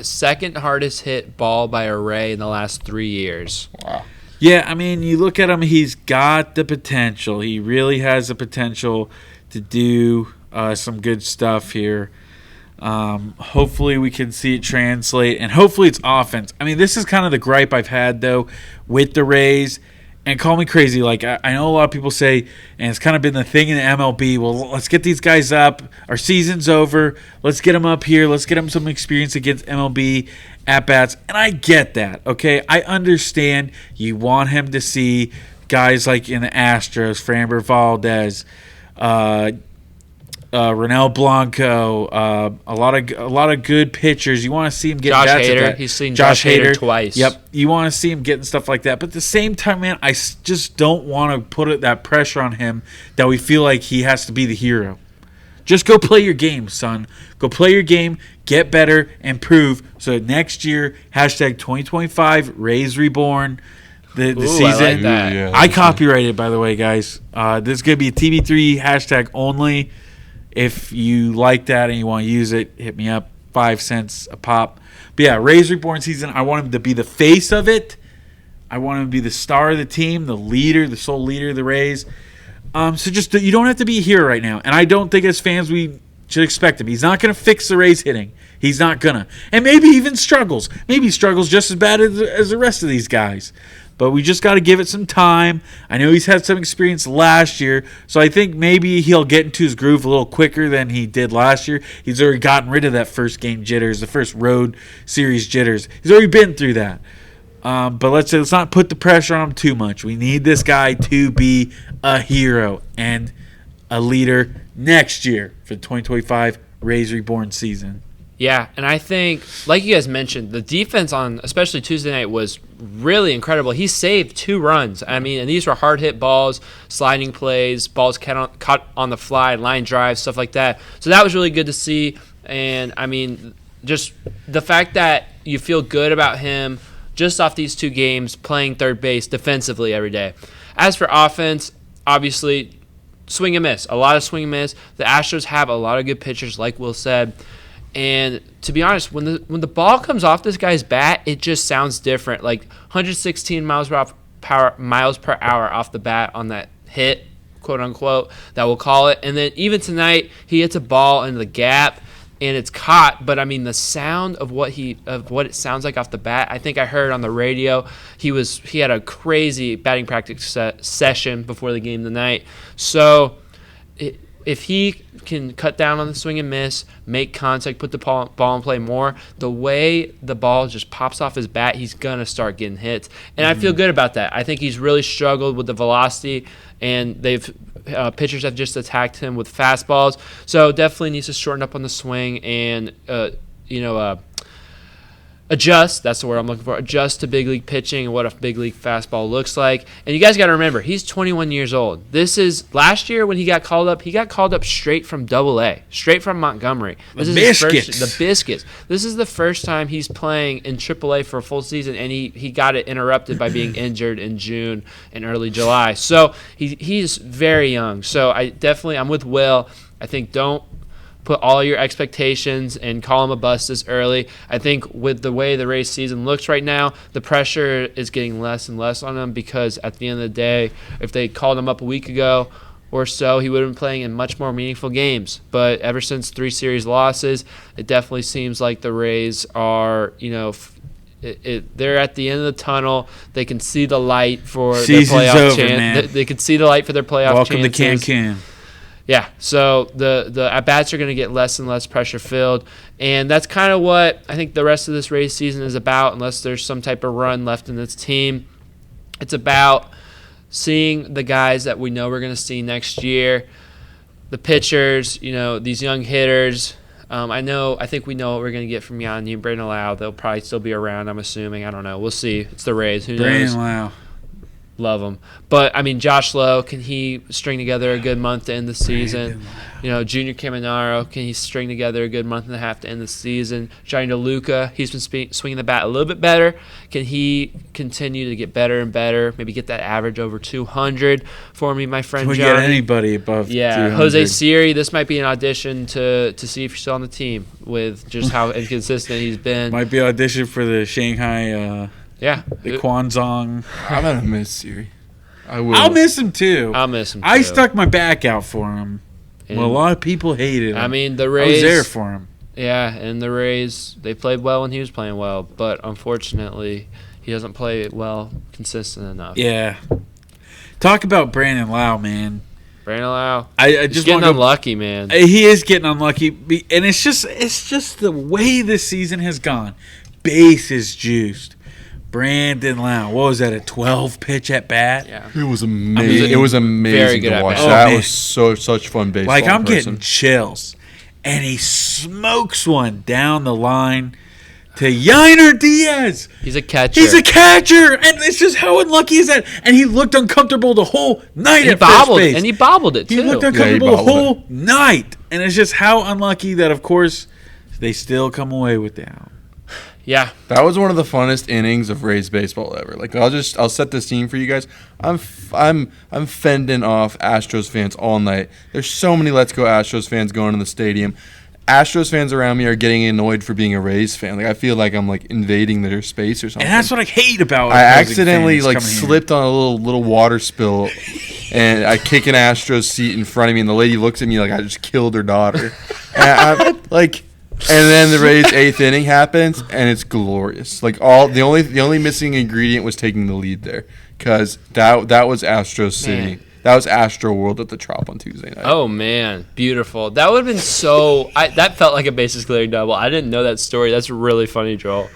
Second hardest hit ball by a Ray in the last 3 years.
Wow.
Yeah, I mean, you look at him, he's got the potential. He really has the potential to do some good stuff here. Hopefully we can see it translate, and hopefully it's offense. I mean, this is kind of the gripe I've had, though, with the Rays, and call me crazy. Like, I know a lot of people say, and it's kind of been the thing in the MLB, well, let's get these guys up. Our season's over. Let's get them up here. Let's get them some experience against MLB at-bats. And I get that, okay? I understand you want him to see guys like in the Astros, Framber Valdez, Ronel Blanco, a lot of good pitchers. You want to see him get
Josh
bats
Hader.
at that.
He's seen Josh Hader twice.
Yep. You want to see him getting stuff like that. But at the same time, man, I just don't want to put that pressure on him that we feel like he has to be the hero. Just go play your game, son. Go play your game, get better, improve. So next year, #2025, Rays Reborn. The season.
I like that.
Yeah,
I copyrighted, by the way, guys. This is going to be a TB3 hashtag only. If you like that and you want to use it, hit me up. 5 cents a pop. But yeah, Rays Reborn season, I want him to be the face of it. I want him to be the star of the team, the leader, the sole leader of the Rays. So just you don't have to be a hero right now. And I don't think as fans we should expect him. He's not going to fix the Rays hitting. He's not going to. And maybe even struggles. Maybe he struggles just as bad as the rest of these guys. But we just got to give it some time. I know he's had some experience last year, so I think maybe he'll get into his groove a little quicker than he did last year. He's already gotten rid of that first game jitters, the first road series jitters. He's already been through that. But let's not put the pressure on him too much. We need this guy to be a hero and a leader next year for the 2025 Rays Reborn season.
Yeah, and I think, like you guys mentioned, the defense on especially Tuesday night was really incredible. He saved 2 runs. I mean, and these were hard-hit balls, sliding plays, balls caught on the fly, line drives, stuff like that. So that was really good to see. And, I mean, just the fact that you feel good about him just off these 2 games, playing third base defensively every day. As for offense, obviously, swing and miss. A lot of swing and miss. The Astros have a lot of good pitchers, like Will said. And to be honest, when the ball comes off this guy's bat, it just sounds different. Like 116 miles per hour off the bat on that hit, quote unquote, that we'll call it. And then even tonight, he hits a ball into the gap and it's caught. But I mean, the sound of what it sounds like off the bat, I think I heard on the radio. He had a crazy batting practice session before the game tonight. So if he can cut down on the swing and miss, make contact, put the ball in play more, the way the ball just pops off his bat, he's going to start getting hits. And I feel good about that. I think he's really struggled with the velocity, and pitchers have just attacked him with fastballs. So definitely needs to shorten up on the swing and, adjust, that's the word I'm looking for, adjust to big league pitching and what a big league fastball looks like. And you guys got to remember, he's 21 years old. This is, last year when he got called up straight from AA, straight from Montgomery.
The Biscuits.
The Biscuits. This is the first time he's playing in AAA for a full season, and he got it interrupted by being injured in June and early July. So he's very young. So I'm with Will. I think don't put all your expectations and call him a bust this early. I think with the way the Rays season looks right now, the pressure is getting less and less on him because at the end of the day, if they called him up a week ago or so, he would have been playing in much more meaningful games. But ever since 3 series losses, it definitely seems like the Rays are, they're at the end of the tunnel. They can see the light for their playoff chance. They can see the light for their playoff
Welcome
chances.
to Cancun.
Yeah, so the at-bats are going to get less and less pressure-filled, and that's kind of what I think the rest of this Rays season is about, unless there's some type of run left in this team. It's about seeing the guys that we know we're going to see next year, the pitchers, these young hitters. I think we know what we're going to get from Yanni and Brandon Lau. They'll probably still be around, I'm assuming. I don't know. We'll see. It's the Rays. Who knows?
Brandon Lau.
Love him. But, I mean, Josh Lowe, can he string together a good month to end the season? Junior Caminero, can he string together a good month and a half to end the season? Johnny DeLuca, he's been swinging the bat a little bit better. Can he continue to get better and better? Maybe get that average over 200 for me, my friend Johnny.
Can we get anybody above 200?
Jose Siri, this might be an audition to see if you're still on the team with just how inconsistent he's been.
Might be audition for the Shanghai... the Kwanzong.
I'm going to miss Siri. I will.
I'll miss him too.
I
stuck my back out for him. Well, a lot of people hated him.
I mean, the Rays...
I was there for him.
Yeah, and the Rays, they played well when he was playing well, but unfortunately, he doesn't play well consistent enough.
Yeah. Talk about Brandon Lau, man.
Brandon Lau.
I just
getting unlucky, man.
He is getting unlucky, and it's just the way this season has gone. Bases juiced. Brandon Lau. What was that? A 12 pitch at bat?
Yeah.
It was amazing. It was amazing to watch. That was such fun baseball.
Like I'm getting chills, and he smokes one down the line to Yainer Diaz.
He's a catcher.
And it's just how unlucky is that? And he looked uncomfortable the whole night at first base.
And he bobbled it, too.
He looked uncomfortable the whole night. And it's just how unlucky that, of course, they still come away with the out.
Yeah.
That was one of the funnest innings of Rays baseball ever. Like I'll set the scene for you guys. I'm fending off Astros fans all night. There's so many Let's Go Astros fans going in the stadium. Astros fans around me are getting annoyed for being a Rays fan. Like I feel like I'm like invading their space or something.
And that's what I hate about.
I accidentally like slipped on a little water spill, and I kick an Astros seat in front of me, and the lady looks at me like I just killed her daughter. And then the Rays' 8th inning happens, and it's glorious. Like the only missing ingredient was taking the lead there, because that was Astros City.
Man.
That was Astro World at the Trop on Tuesday night.
Oh man, beautiful! That would have been so. That felt like a bases clearing double. I didn't know that story. That's really funny, Joel.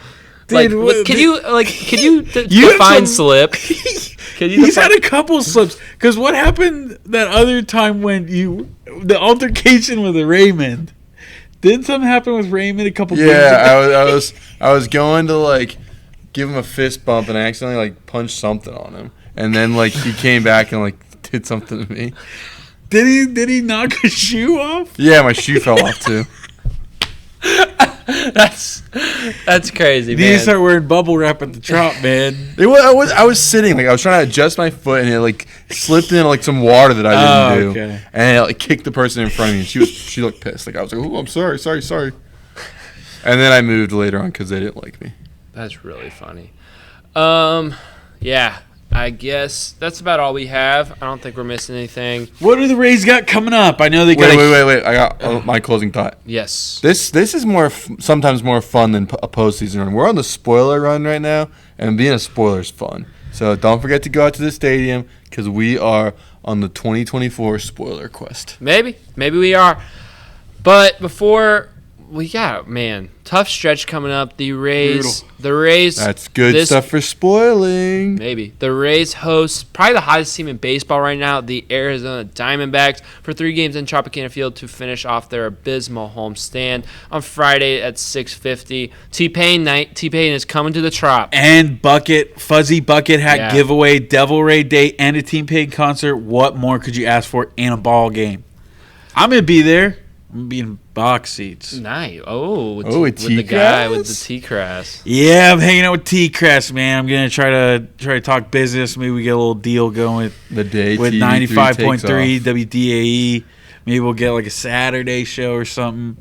Dude,
can you define slip?
He's had a couple slips. Because what happened that other time when the altercation with Raymond? Didn't something happen with Raymond a couple games ago?
Yeah, I was going to like give him a fist bump and I accidentally like punched something on him, and then like he came back and like did something to me.
Did he knock a shoe off?
Yeah, my shoe fell off too.
That's crazy, man.
You need to start wearing bubble wrap at the Trop, man.
I was sitting, like I was trying to adjust my foot, and it like slipped in like some water that I didn't do, and it like kicked the person in front of me. And she looked pissed. Like I was like, "Oh, I'm sorry." And then I moved later on because they didn't like me.
That's really funny. Yeah. I guess that's about all we have. I don't think we're missing anything.
What do the Rays got coming up? I know they got.
Wait. I got my closing thought.
Yes.
This is sometimes more fun than a postseason run. We're on the spoiler run right now, and being a spoiler is fun. So don't forget to go out to the stadium because we are on the 2024 spoiler quest.
Maybe we are. But before. Man, tough stretch coming up. The Rays.
That's good stuff for spoiling.
Maybe. The Rays host probably the hottest team in baseball right now, the Arizona Diamondbacks, for 3 games in Tropicana Field to finish off their abysmal homestand on Friday at 6:50. T-Pain night. T-Pain is coming to the Trop.
And fuzzy bucket hat giveaway, Devil Ray Day, and a T-Pain concert. What more could you ask for in a ball game? I'm going to be there. I'm going to be in box seats.
Nice. With
the
guy with the T-Crass.
Yeah, I'm hanging out with T-Crass, man. I'm gonna try to talk business. Maybe we get a little deal going
the day
with 95.3 WDAE. Maybe we'll get like a Saturday show or something.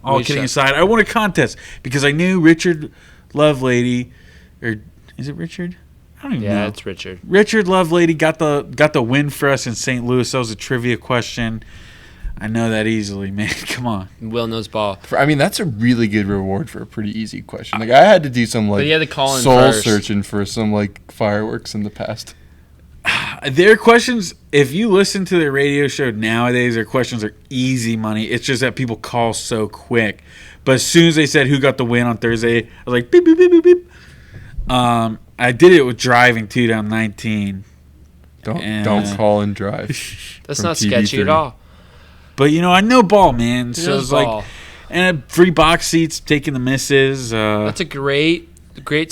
All kidding aside, I won a contest because I knew Richard Lovelady, or is it Richard? I don't even know.
Yeah, it's Richard.
Richard Lovelady got the win for us in St. Louis. That was a trivia question. I know that easily, man. Come on.
Will knows ball.
That's a really good reward for a pretty easy question. Like I had to do some like soul searching for some like fireworks in the past.
Their questions, if you listen to their radio show nowadays, their questions are easy money. It's just that people call so quick. But as soon as they said who got the win on Thursday, I was like beep beep beep beep beep. I did it with driving too down 19.
Don't call and drive.
That's not sketchy at all.
But, I know ball, man. So it's like, and free box seats, taking the misses.
That's a great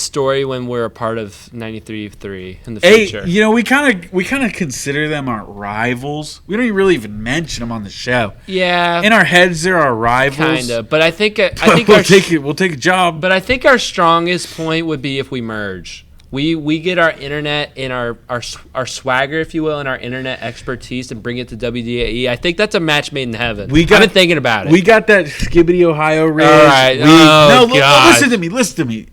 story when we're a part of 93.3 in the future.
Hey, we kind of consider them our rivals. We don't really even mention them on the show.
Yeah.
In our heads, they're our rivals.
Kind of. But I think
we'll take a job.
But I think our strongest point would be if we merge. We get our internet and our swagger, if you will, and our internet expertise and bring it to WDAE. I think that's a match made in heaven. I've been thinking about it.
We got that Skibbity, Ohio rig.
All right.
Listen to me.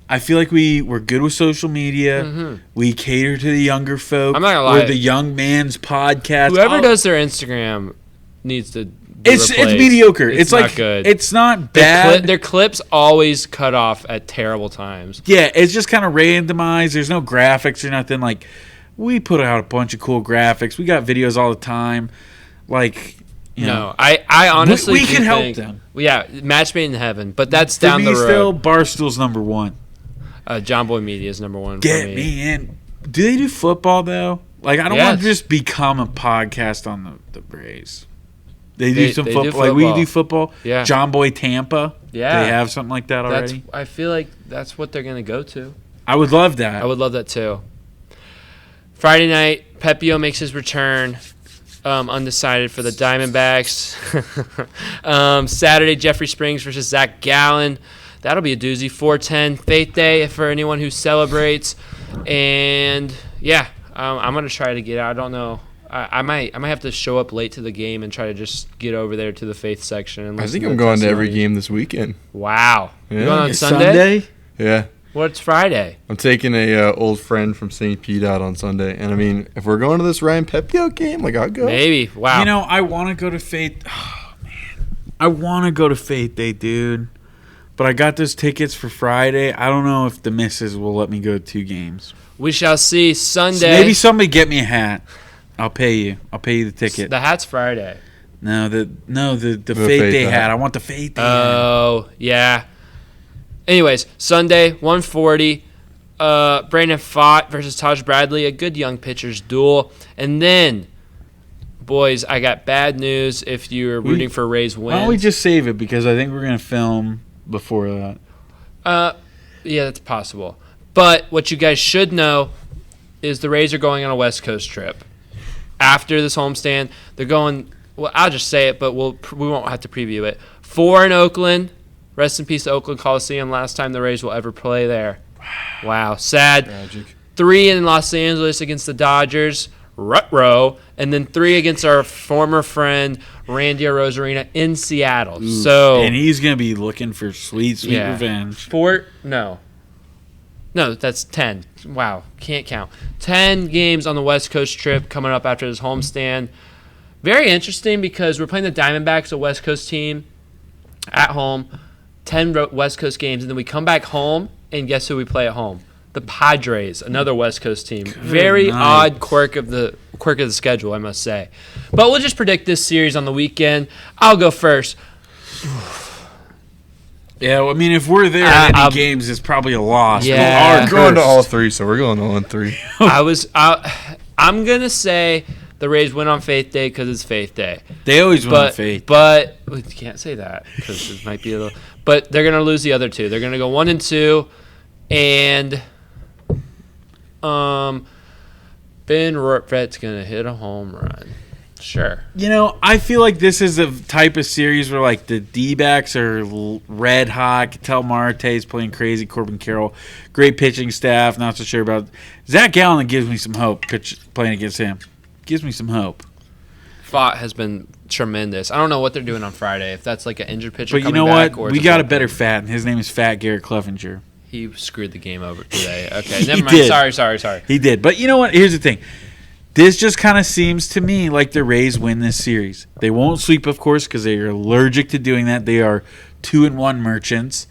I feel like we're good with social media. Mm-hmm. We cater to the younger folk.
I'm not going to lie.
We're the young man's podcast.
Whoever does their Instagram needs to
It's mediocre. It's like
not good.
It's not bad.
Their clips always cut off at terrible times.
Yeah, it's just kind of randomized. There's no graphics or nothing. Like We put out a bunch of cool graphics. We got videos all the time. Like,
I honestly
we can help them.
Yeah, match made in heaven, but that's down the road.
Still, Barstool's number one.
John Boy Media is number one.
Get
for
me in. Do they do football though? Like, I don't want to just become a podcast on the Braves. They do some football. Like, we do football.
Yeah.
John Boy Tampa.
Yeah.
They have something like that already.
I feel like that's what they're going to go to.
I would love that.
I would love that too. Friday night, Pepio makes his return. Undecided for the Diamondbacks. Saturday, Jeffrey Springs versus Zach Gallen. That'll be a doozy. 4:10 Faith Day for anyone who celebrates. And yeah, I'm gonna try to get out. I don't know. I might have to show up late to the game and try to just get over there to the Faith section.
I think I'm going to every game this weekend.
Wow.
Yeah.
You going on Sunday?
Yeah.
What's Friday?
I'm taking a old friend from St. Pete out on Sunday, and I mean, if we're going to this Ryan Pepio game, like, I'll go.
Maybe. Wow.
You know, I want to go to Faith. Oh man, I want to go to Faith Day, dude. But I got those tickets for Friday. I don't know if the missus will let me go to 2 games.
We shall see. Sunday.
So maybe somebody get me a hat. I'll pay you. I'll pay you the ticket.
The hat's Friday.
No, the Faith Day hat. I want the Faith Day hat.
Oh, yeah. Anyways, Sunday, 1:40. Brandon Pfaadt versus Taj Bradley, a good young pitchers duel. And then, boys, I got bad news if you're rooting for Rays win.
Why don't we just save it, because I think we're going to film before that.
Yeah, that's possible. But what you guys should know is the Rays are going on a West Coast trip. After this homestand, they're going, well, I'll just say it, but we won't have to preview it. 4 in Oakland. Rest in peace to Oakland Coliseum. Last time the Rays will ever play there. Wow, sad.
Tragic.
3 in Los Angeles against the Dodgers, Ruh-roh, and then 3 against our former friend Randy Arozarena in Seattle.
Ooh.
So,
and he's going to be looking for sweet revenge.
No, that's 10. Wow, can't count. 10 games on the West Coast trip coming up after this homestand. Very interesting because we're playing the Diamondbacks, a West Coast team, at home. 10 West Coast games, and then we come back home, and guess who we play at home? The Padres, another West Coast team. Very odd quirk of the schedule, I must say. But we'll just predict this series on the weekend. I'll go first.
Yeah, well, I mean, if we're there at any games, it's probably a loss.
Yeah.
We're going to all 3, so we're going to 1-3.
I'm going to say the Rays win on Faith Day because it's Faith Day.
They always win on Faith.
But you can't say that because it might be a little. But they're going to lose the other 2. They're going to go 1-2, and Ben Rortvet's going to hit a home run. Sure.
You know, I feel like this is a type of series where, like, the D-backs are red hot. Ketel Marte's playing crazy. Corbin Carroll, great pitching staff. Not so sure about Zach Gallen. Gives me some hope playing against him. Gives me some hope.
Pfaadt has been tremendous. I don't know what they're doing on Friday. If that's like an injured pitcher
but you
coming
know
back,
what?
Or
We got a better Fat, and his name is Fat Garrett Clevenger.
He screwed the game over today. Okay, never mind. Sorry.
He did. But you know what? Here's the thing. This just kind of seems to me like the Rays win this series. They won't sweep, of course, because they are allergic to doing that. They are 2-1 merchants.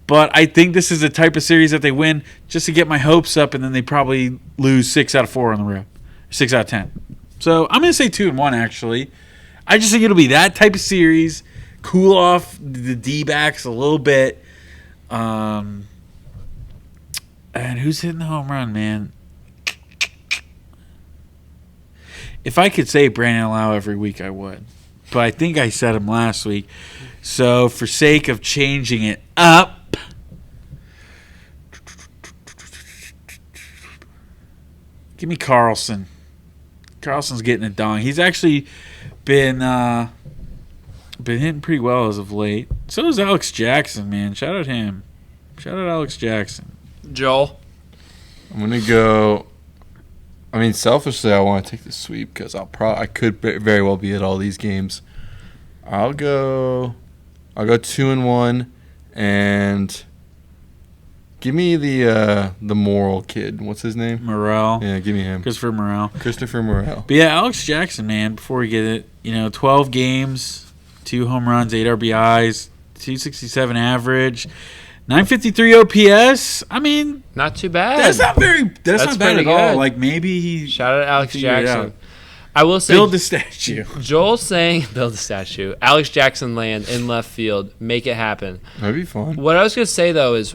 But I think this is the type of series that they win just to get my hopes up, and then they probably lose 6 out of 4 on the road. 6 out of 10. So I'm going to say 2-1, actually. I just think it'll be that type of series. Cool off the D-backs a little bit. And who's hitting the home run, man? If I could say Brandon Lau every week, I would. But I think I said him last week. So for sake of changing it up, give me Carlson. Carlson's getting it done. He's actually been hitting pretty well as of late. So is Alex Jackson, man. Shout out him. Shout out Alex Jackson.
Joel?
I'm going to go... I mean, selfishly, I want to take the sweep because I could very well be at all these games. I'll go 2-1, and give me the moral kid. What's his name?
Morel.
Yeah, give me him.
Christopher Morel.
But
yeah, Alex Jackson, man. Before we get it, 12 games, 2 home runs, 8 RBIs, 267 average. 953 OPS. I mean,
not too bad.
That's not bad at all. Like maybe he.
Shout out Alex Jackson. I will say,
build the statue.
Joel saying, build the statue. Alex Jackson land in left field. Make it happen.
That'd be fun.
What I was going to say, though, is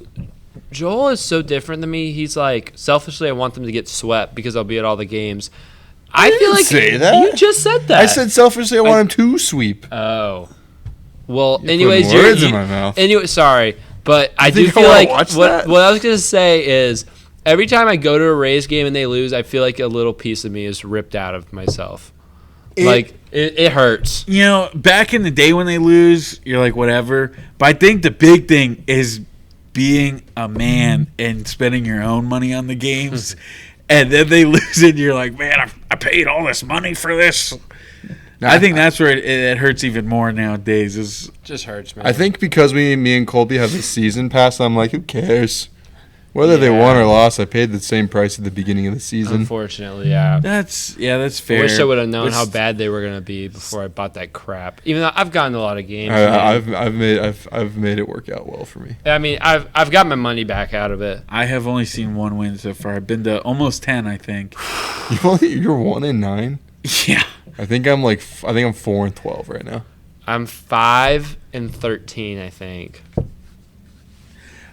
Joel is so different than me. He's like, selfishly, I want them to get swept because I'll be at all the games. I feel like
say that.
You just said that.
I said selfishly, I want him to sweep.
Oh. Well,
You're
anyways.
words in my mouth.
Anyway, sorry. But I do feel like what I was going to say is every time I go to a Rays game and they lose, I feel like a little piece of me is ripped out of myself. It hurts.
You know, back in the day when they lose, you're like, whatever. But I think the big thing is being a man and spending your own money on the games. And then they lose and you're like, man, I paid all this money for this. I think that's where it hurts even more nowadays. It
just hurts, man.
I think because me and Colby have the season pass, I'm like, who cares? Whether they won or lost, I paid the same price at the beginning of the season.
Unfortunately, yeah.
That's fair.
I wish I would have known how bad they were going to be before I bought that crap. Even though I've gotten a lot of games.
I've made it work out well for me.
I mean, I've got my money back out of it.
I have only seen one win so far. I've been to almost 10, I think.
You're 1-9?
Yeah.
I think I'm 4-12 right now.
I'm 5-13, I think.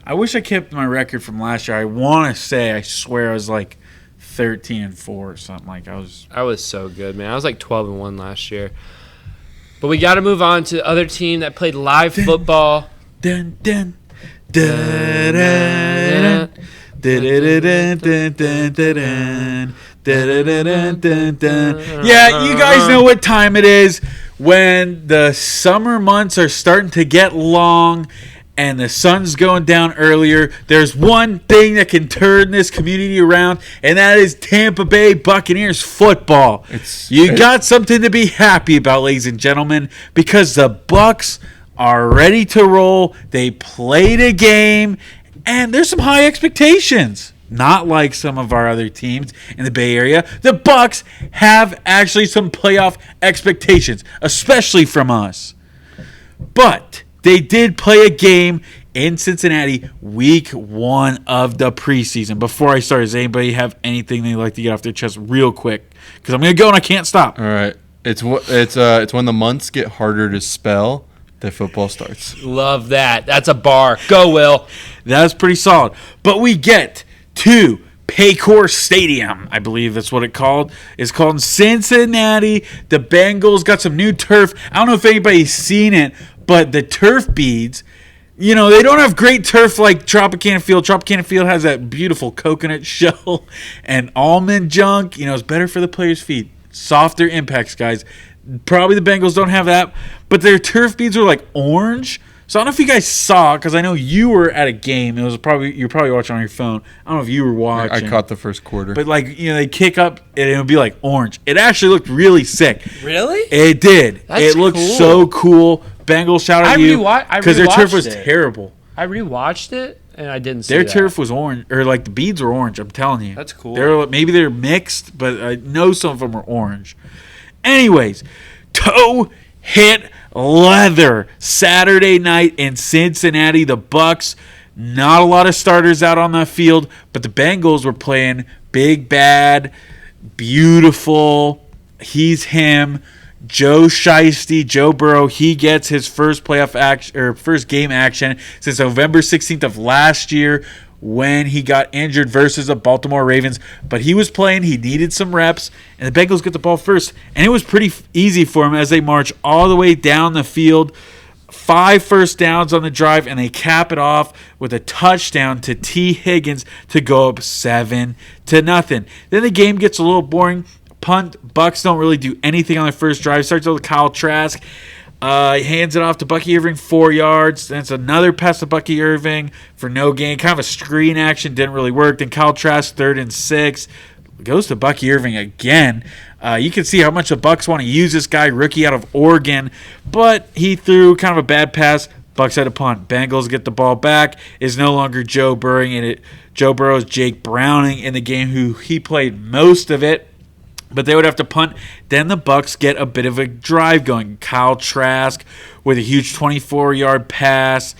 I wish I kept my record from last year. I swear I was like 13-4 or something. Like I
was so good, man. I was like 12-1 last year. But we got to move on to the other team that played live football.
Dun, dun, dun, dun, dun, dun, dun, dun. Yeah, you guys know what time it is when the summer months are starting to get long and the sun's going down earlier. There's one thing that can turn this community around, and that is Tampa Bay Buccaneers football. You got something to be happy about, ladies and gentlemen, because the Bucs are ready to roll. They played a game, and there's some high expectations. Not like some of our other teams in the Bay Area. The Bucs have actually some playoff expectations, especially from us. But they did play a game in Cincinnati week 1 of the preseason. Before I start, does anybody have anything they'd like to get off their chest real quick? Because I'm going to go and I can't stop.
All right. It's when the months get harder to spell that football starts.
Love that. That's a bar. Go, Will.
That's pretty solid. But we get to Paycor Stadium, I believe that's what it's called in Cincinnati. The Bengals got some new turf. I don't know if anybody's seen it, but the turf beads, they don't have great turf like Tropicana Field. Tropicana Field has that beautiful coconut shell and almond junk. It's better for the players' feet. Softer impacts, guys. Probably the Bengals don't have that, but their turf beads are like orange. So I don't know if you guys saw, because I know you were at a game. You're probably watching on your phone. I don't know if you were watching.
I caught the first quarter.
But they kick up and it would be like orange. It actually looked really sick.
Really?
It did. It looked so cool. Bengals, shout out to you because their turf was terrible.
I rewatched it and I didn't see
their turf was orange, or like the beads were orange. I'm telling you,
that's cool.
Maybe they're mixed, but I know some of them were orange. Anyways, toe hit leather Saturday night in Cincinnati. The Bucs, not a lot of starters out on the field, but the Bengals were playing big, bad, beautiful. He's him. Joe Shiesty, Joe Burrow. He gets his first playoff action or first game action since November 16th of last year when he got injured versus the Baltimore Ravens. But he was playing. He needed some reps, and the Bengals get the ball first. And it was pretty easy for him as they march all the way down the field. 5 first downs on the drive, and they cap it off with a touchdown to T. Higgins to go up 7-0. Then the game gets a little boring. Punt. Bucs don't really do anything on their first drive. Starts with Kyle Trask. Hands it off to Bucky Irving, 4 yards. Then it's another pass to Bucky Irving for no gain. Kind of a screen action. Didn't really work. Then Kyle Trask, 3rd and 6. Goes to Bucky Irving again. You can see how much the Bucs want to use this guy, rookie out of Oregon. But he threw kind of a bad pass. Bucs had a punt. Bengals get the ball back. It's no longer Joe Burrow in it. Joe Burrow is Jake Browning in the game, who he played most of it. But they would have to punt. Then the Bucs get a bit of a drive going. Kyle Trask with a huge 24-yard pass.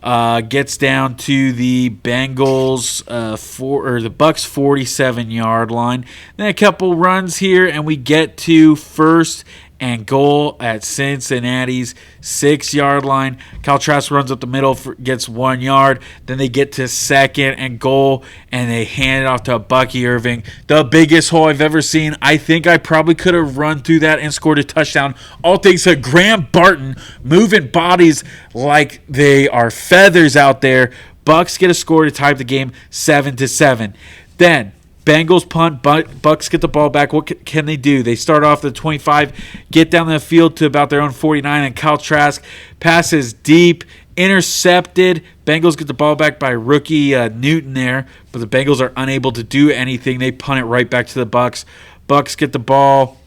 Gets down to the Bengals the Bucs 47-yard line. Then a couple runs here, and we get to first and goal at Cincinnati's 6-yard line. Kyle Trask runs up the middle, gets 1 yard. Then they get to second and goal, and they hand it off to Bucky Irving. The biggest hole I've ever seen. I think I probably could have run through that and scored a touchdown. All thanks to Graham Barton moving bodies like they are feathers out there. Bucks get a score to tie the game 7-7. Then Bengals punt, Bucks get the ball back. What can they do? They start off the 25, get down the field to about their own 49, and Kyle Trask passes deep, intercepted. Bengals get the ball back by rookie Newton there, but the Bengals are unable to do anything. They punt it right back to the Bucks. Bucks get the ball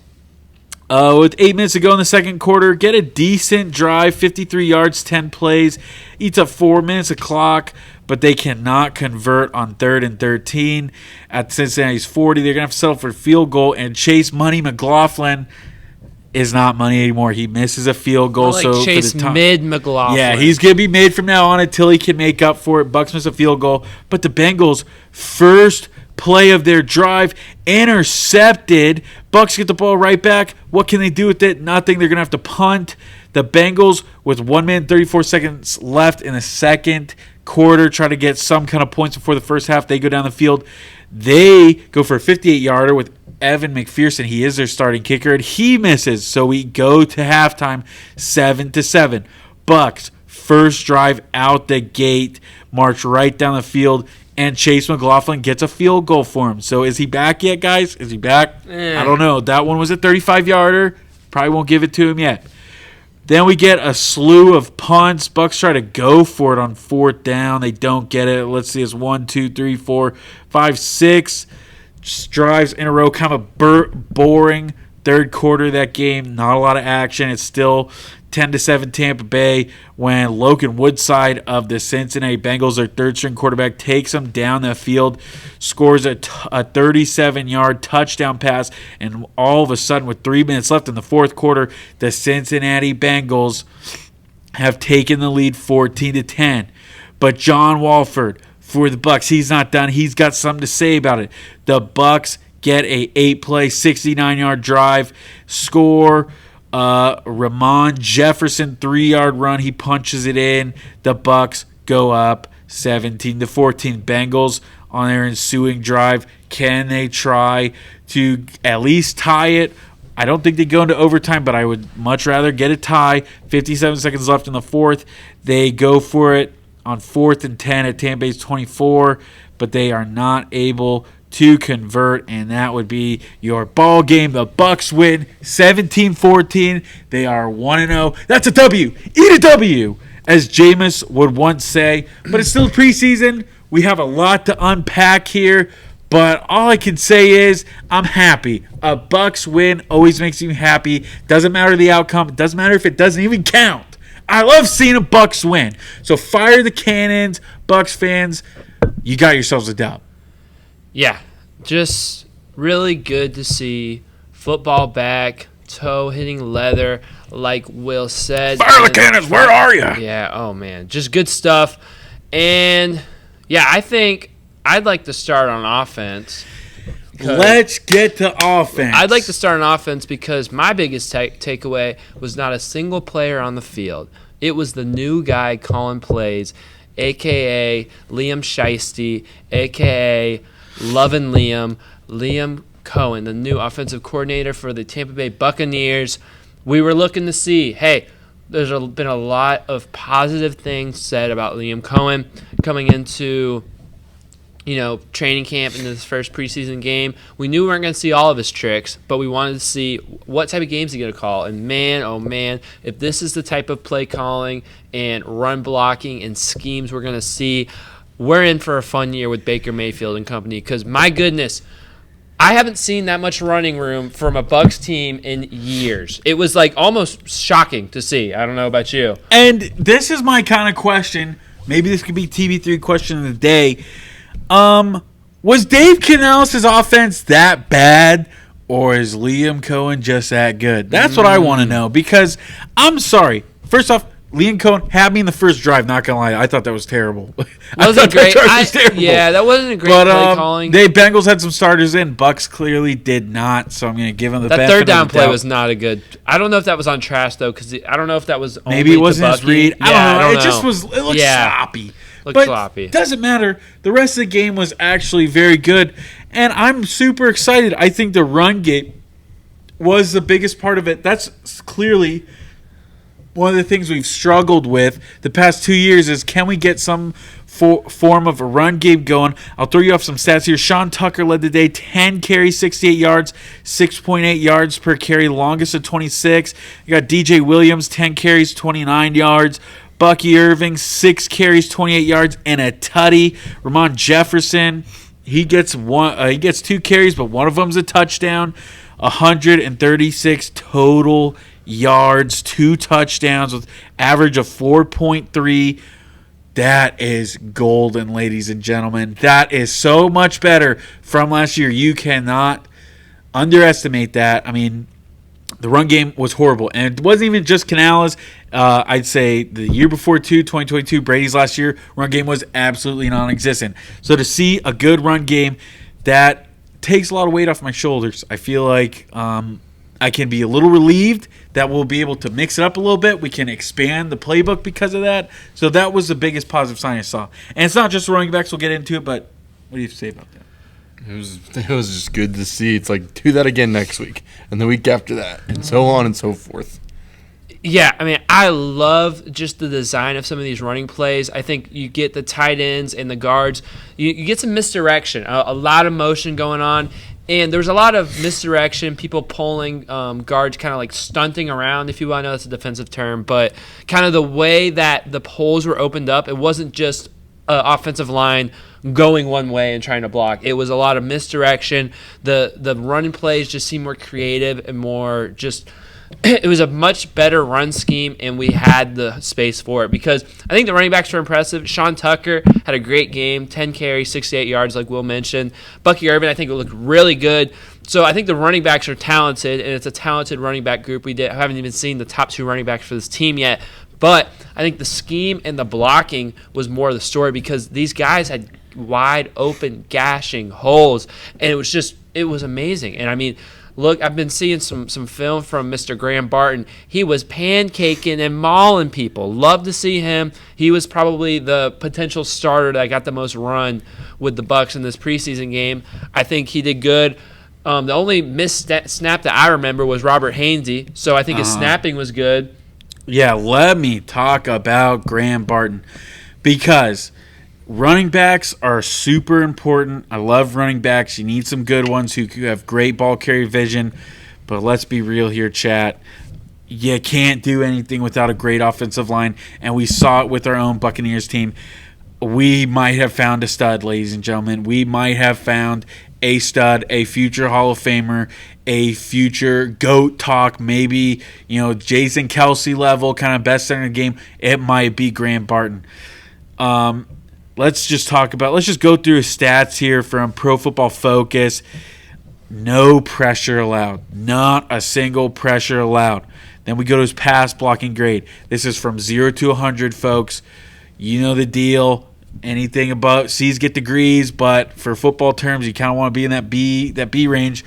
with 8 minutes to go in the second quarter. Get a decent drive, 53 yards, 10 plays. Eats up 4 minutes of clock, but they cannot convert on 3rd and 13 at Cincinnati's 40. They're going to have to settle for a field goal, and Chase Money McLaughlin is not money anymore. He misses a field goal.
So Chase Mid-McLaughlin.
Yeah, he's going to be made from now on until he can make up for it. Bucks miss a field goal, but the Bengals first play of their drive intercepted. Bucks get the ball right back. What can they do with it? Nothing. They're going to have to punt. The Bengals, with 1 minute and 34 seconds left in the second quarter, try to get some kind of points before the first half. They go down the field. They go for a 58-yarder with Evan McPherson. He is their starting kicker, and he misses. So we go to halftime 7-7. Bucks, first drive out the gate, march right down the field, and Chase McLaughlin gets a field goal for him. So is he back yet, guys? Is he back? I don't know. That one was a 35-yarder. Probably won't give it to him yet. Then we get a slew of punts. Bucks try to go for it on 4th down. They don't get it. Let's see. It's 1, 2, 3, 4, 5, 6 drives in a row. Kind of boring third quarter of that game. Not a lot of action. It's still 10-7 Tampa Bay when Logan Woodside of the Cincinnati Bengals, their third-string quarterback, takes them down the field, scores a 37-yard touchdown pass, and all of a sudden, with 3 minutes left in the fourth quarter, the Cincinnati Bengals have taken the lead 14-10. But John Walford for the Bucks, he's not done. He's got something to say about it. The Bucks get a 8-play, 69-yard drive, score. Ramon Jefferson 3-yard run. He punches it in. The Bucks go up 17-14. Bengals on their ensuing drive. Can they try to at least tie it? I don't think they go into overtime, but I would much rather get a tie. 57 seconds left in the fourth. They go for it on 4th and 10 at Tampa Bay's 24, but they are not able to convert, and that would be your ball game. The Bucks win 17-14. They are 1-0. That's a W. Eat a W, as Jameis would once say. But it's still preseason. We have a lot to unpack here, but all I can say is I'm happy. A Bucks win always makes me happy. Doesn't matter the outcome. It doesn't matter if it doesn't even count. I love seeing a Bucks win. So fire the cannons, Bucks fans. You got yourselves a dub.
Yeah, just really good to see football back, toe hitting leather, like Will said.
Fire the cannons, where are you?
Yeah, oh man, just good stuff. And yeah, I think I'd like to start on offense.
Let's get to offense.
I'd like to start on offense because my biggest takeaway was not a single player on the field. It was the new guy calling plays, a.k.a. Liam Shiesty, a.k.a. Lovin' Liam Cohen, the new offensive coordinator for the Tampa Bay Buccaneers. We were looking to see, hey, there's been a lot of positive things said about Liam Cohen coming into, training camp into this first preseason game. We knew we weren't going to see all of his tricks, but we wanted to see what type of games he's going to call. And man, oh man, if this is the type of play calling and run blocking and schemes we're going to see, we're in for a fun year with Baker Mayfield and company because, my goodness, I haven't seen that much running room from a Bucs team in years. It was like almost shocking to see. I don't know about you.
And this is my kind of question. Maybe this could be TB3 question of the day. Was Dave Canales' offense that bad, or is Liam Cohen just that good? That's what I want to know because I'm sorry. First off, Liam Cohen had me in the first drive. Not gonna lie, I thought that was terrible.
Wasn't great. Yeah, that wasn't a great play calling.
Bengals had some starters in. Bucs clearly did not. So I'm gonna give them the benefit.
That third down play was not a good. I don't know if that was on trash though, because I don't know if that was only
maybe it wasn't his read.
I don't know.
It just was. It looked sloppy.
Sloppy.
Doesn't matter. The rest of the game was actually very good, and I'm super excited. I think the run game was the biggest part of it. That's clearly one of the things we've struggled with the past 2 years is can we get some form of a run game going? I'll throw you off some stats here. Sean Tucker led the day, 10 carries, 68 yards, 6.8 yards per carry, longest of 26. You got DJ Williams, 10 carries, 29 yards. Bucky Irving, 6 carries, 28 yards, and a tutty. Ramon Jefferson, he gets 2 carries, but one of them's a touchdown. 136 total yards, 2 touchdowns with average of 4.3. That is golden, ladies and gentlemen. That is so much better from last year. You cannot underestimate that. I mean, the run game was horrible. And it wasn't even just Canales. I'd say the year before, 2022, Brady's last year, run game was absolutely non-existent. So to see a good run game, that takes a lot of weight off my shoulders. I feel like I can be a little relieved that we'll be able to mix it up a little bit. We can expand the playbook because of that. So that was the biggest positive sign I saw. And it's not just the running backs. We'll get into it, but what do you say about that?
It was just good to see. It's like, do that again next week and the week after that and so on and so forth.
Yeah, I mean, I love just the design of some of these running plays. I think you get the tight ends and the guards. You get some misdirection, a lot of motion going on. And there's a lot of misdirection, people pulling guards kind of like stunting around, if you want to know that's a defensive term. But kind of the way that the holes were opened up, it wasn't just offensive line going one way and trying to block. It was a lot of misdirection. The running plays just seemed more creative and more just – it was a much better run scheme, and we had the space for it because I think the running backs were impressive. Sean Tucker had a great game, 10 carries, 68 yards, like Will mentioned. Bucky Irvin, I think, it looked really good. So I think the running backs are talented, and it's a talented running back group. Haven't even seen the top 2 running backs for this team yet. But I think the scheme and the blocking was more of the story because these guys had wide open, gashing holes, and it was amazing. And I mean, look, I've been seeing some film from Mr. Graham Barton. He was pancaking and mauling people. Love to see him. He was probably the potential starter that got the most run with the Bucs in this preseason game. I think he did good. The only missed snap that I remember was Robert Hainsey, so I think his snapping was good.
Yeah, let me talk about Graham Barton because running backs are super important. I love running backs. You need some good ones who have great ball carrier vision. But let's be real here, chat. You can't do anything without a great offensive line. And we saw it with our own Buccaneers team. We might have found a stud, ladies and gentlemen. We might have found a stud, a future Hall of Famer, a future GOAT talk, maybe, Jason Kelce level, kind of best center in the game. It might be Graham Barton. Let's just go through his stats here from Pro Football Focus. No pressure allowed. Not a single pressure allowed. Then we go to his pass blocking grade. This is from 0 to 100, folks. You know the deal. Anything above C's get degrees, but for football terms, you kind of want to be in that B range.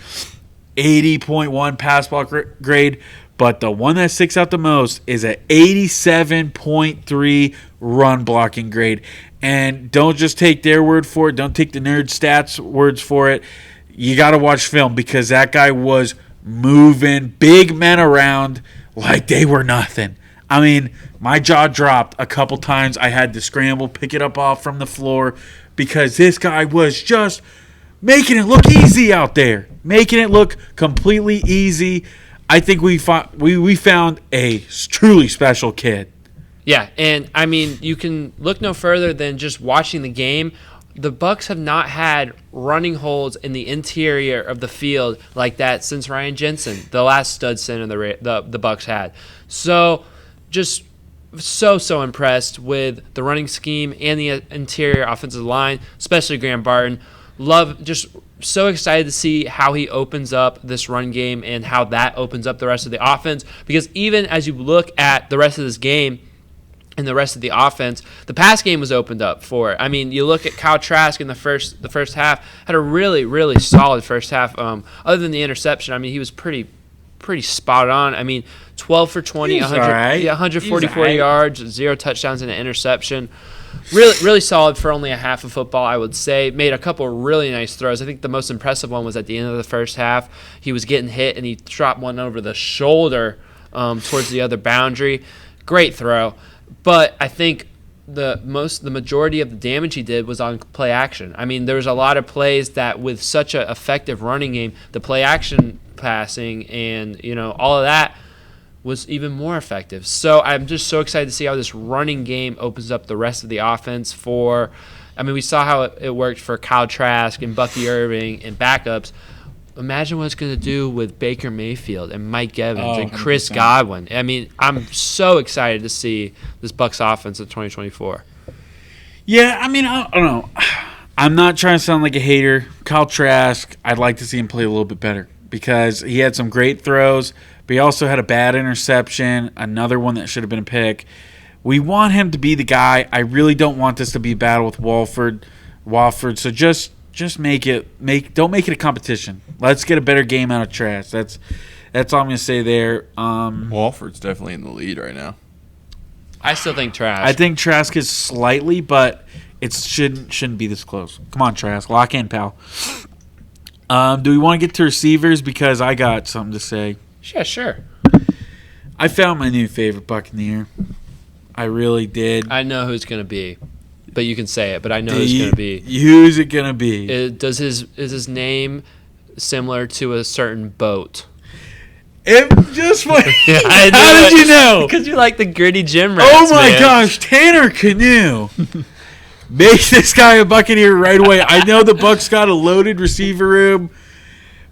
80.1 pass block grade. But the one that sticks out the most is an 87.3 run blocking grade. And don't just take their word for it. Don't take the nerd stats words for it. You got to watch film because that guy was moving big men around like they were nothing. I mean, my jaw dropped a couple times. I had to scramble, pick it up off from the floor because this guy was just making it look easy out there. Making it look completely easy. I think we found a truly special kid.
Yeah, and I mean, you can look no further than just watching the game. The Bucs have not had running holes in the interior of the field like that since Ryan Jensen, the last stud center the Bucs had. So, just so impressed with the running scheme and the interior offensive line, especially Graham Barton. Just so excited to see how he opens up this run game and how that opens up the rest of the offense. Because even as you look at the rest of this game, and the rest of the offense, the pass game was opened up for it. I mean, you look at Kyle Trask in the first half, had a really, really solid first half. Other than the interception, I mean, he was pretty spot on. I mean, 12 for 20, 144 yards, 0 touchdowns and an interception. Really, really solid for only a half of football, I would say. Made a couple of really nice throws. I think the most impressive one was at the end of the first half. He was getting hit, and he dropped one over the shoulder towards the other boundary. Great throw. But I think the majority of the damage he did was on play action. I mean, there was a lot of plays that with such an effective running game, the play action passing and, all of that was even more effective. So I'm just so excited to see how this running game opens up the rest of the offense we saw how it worked for Kyle Trask and Bucky Irving and backups. Imagine what it's going to do with Baker Mayfield and Mike Evans and Chris 100%. Godwin. I mean, I'm so excited to see this Bucs offense in 2024.
Yeah, I mean, I don't know. I'm not trying to sound like a hater. Kyle Trask, I'd like to see him play a little bit better because he had some great throws, but he also had a bad interception, another one that should have been a pick. We want him to be the guy. I really don't want this to be a battle with Wofford. So just don't make it a competition. Let's get a better game out of Trask. That's all I'm going to say there.
Walford's definitely in the lead right now.
I still think Trask.
I think Trask is slightly, but it shouldn't be this close. Come on, Trask. Lock in, pal. Do we want to get to receivers? Because I got something to say.
Yeah, sure.
I found my new favorite Buccaneer. I really did.
I know who it's going to be. But you can say it, but I know who it's going to be.
Who's it going to be?
Is his name similar to a certain boat?
It just went. How did you know?
Because you like the gritty gym rats.
Oh my gosh, Tanner Canoe. Make this guy a Buccaneer right away. I know the Bucs got a loaded receiver room,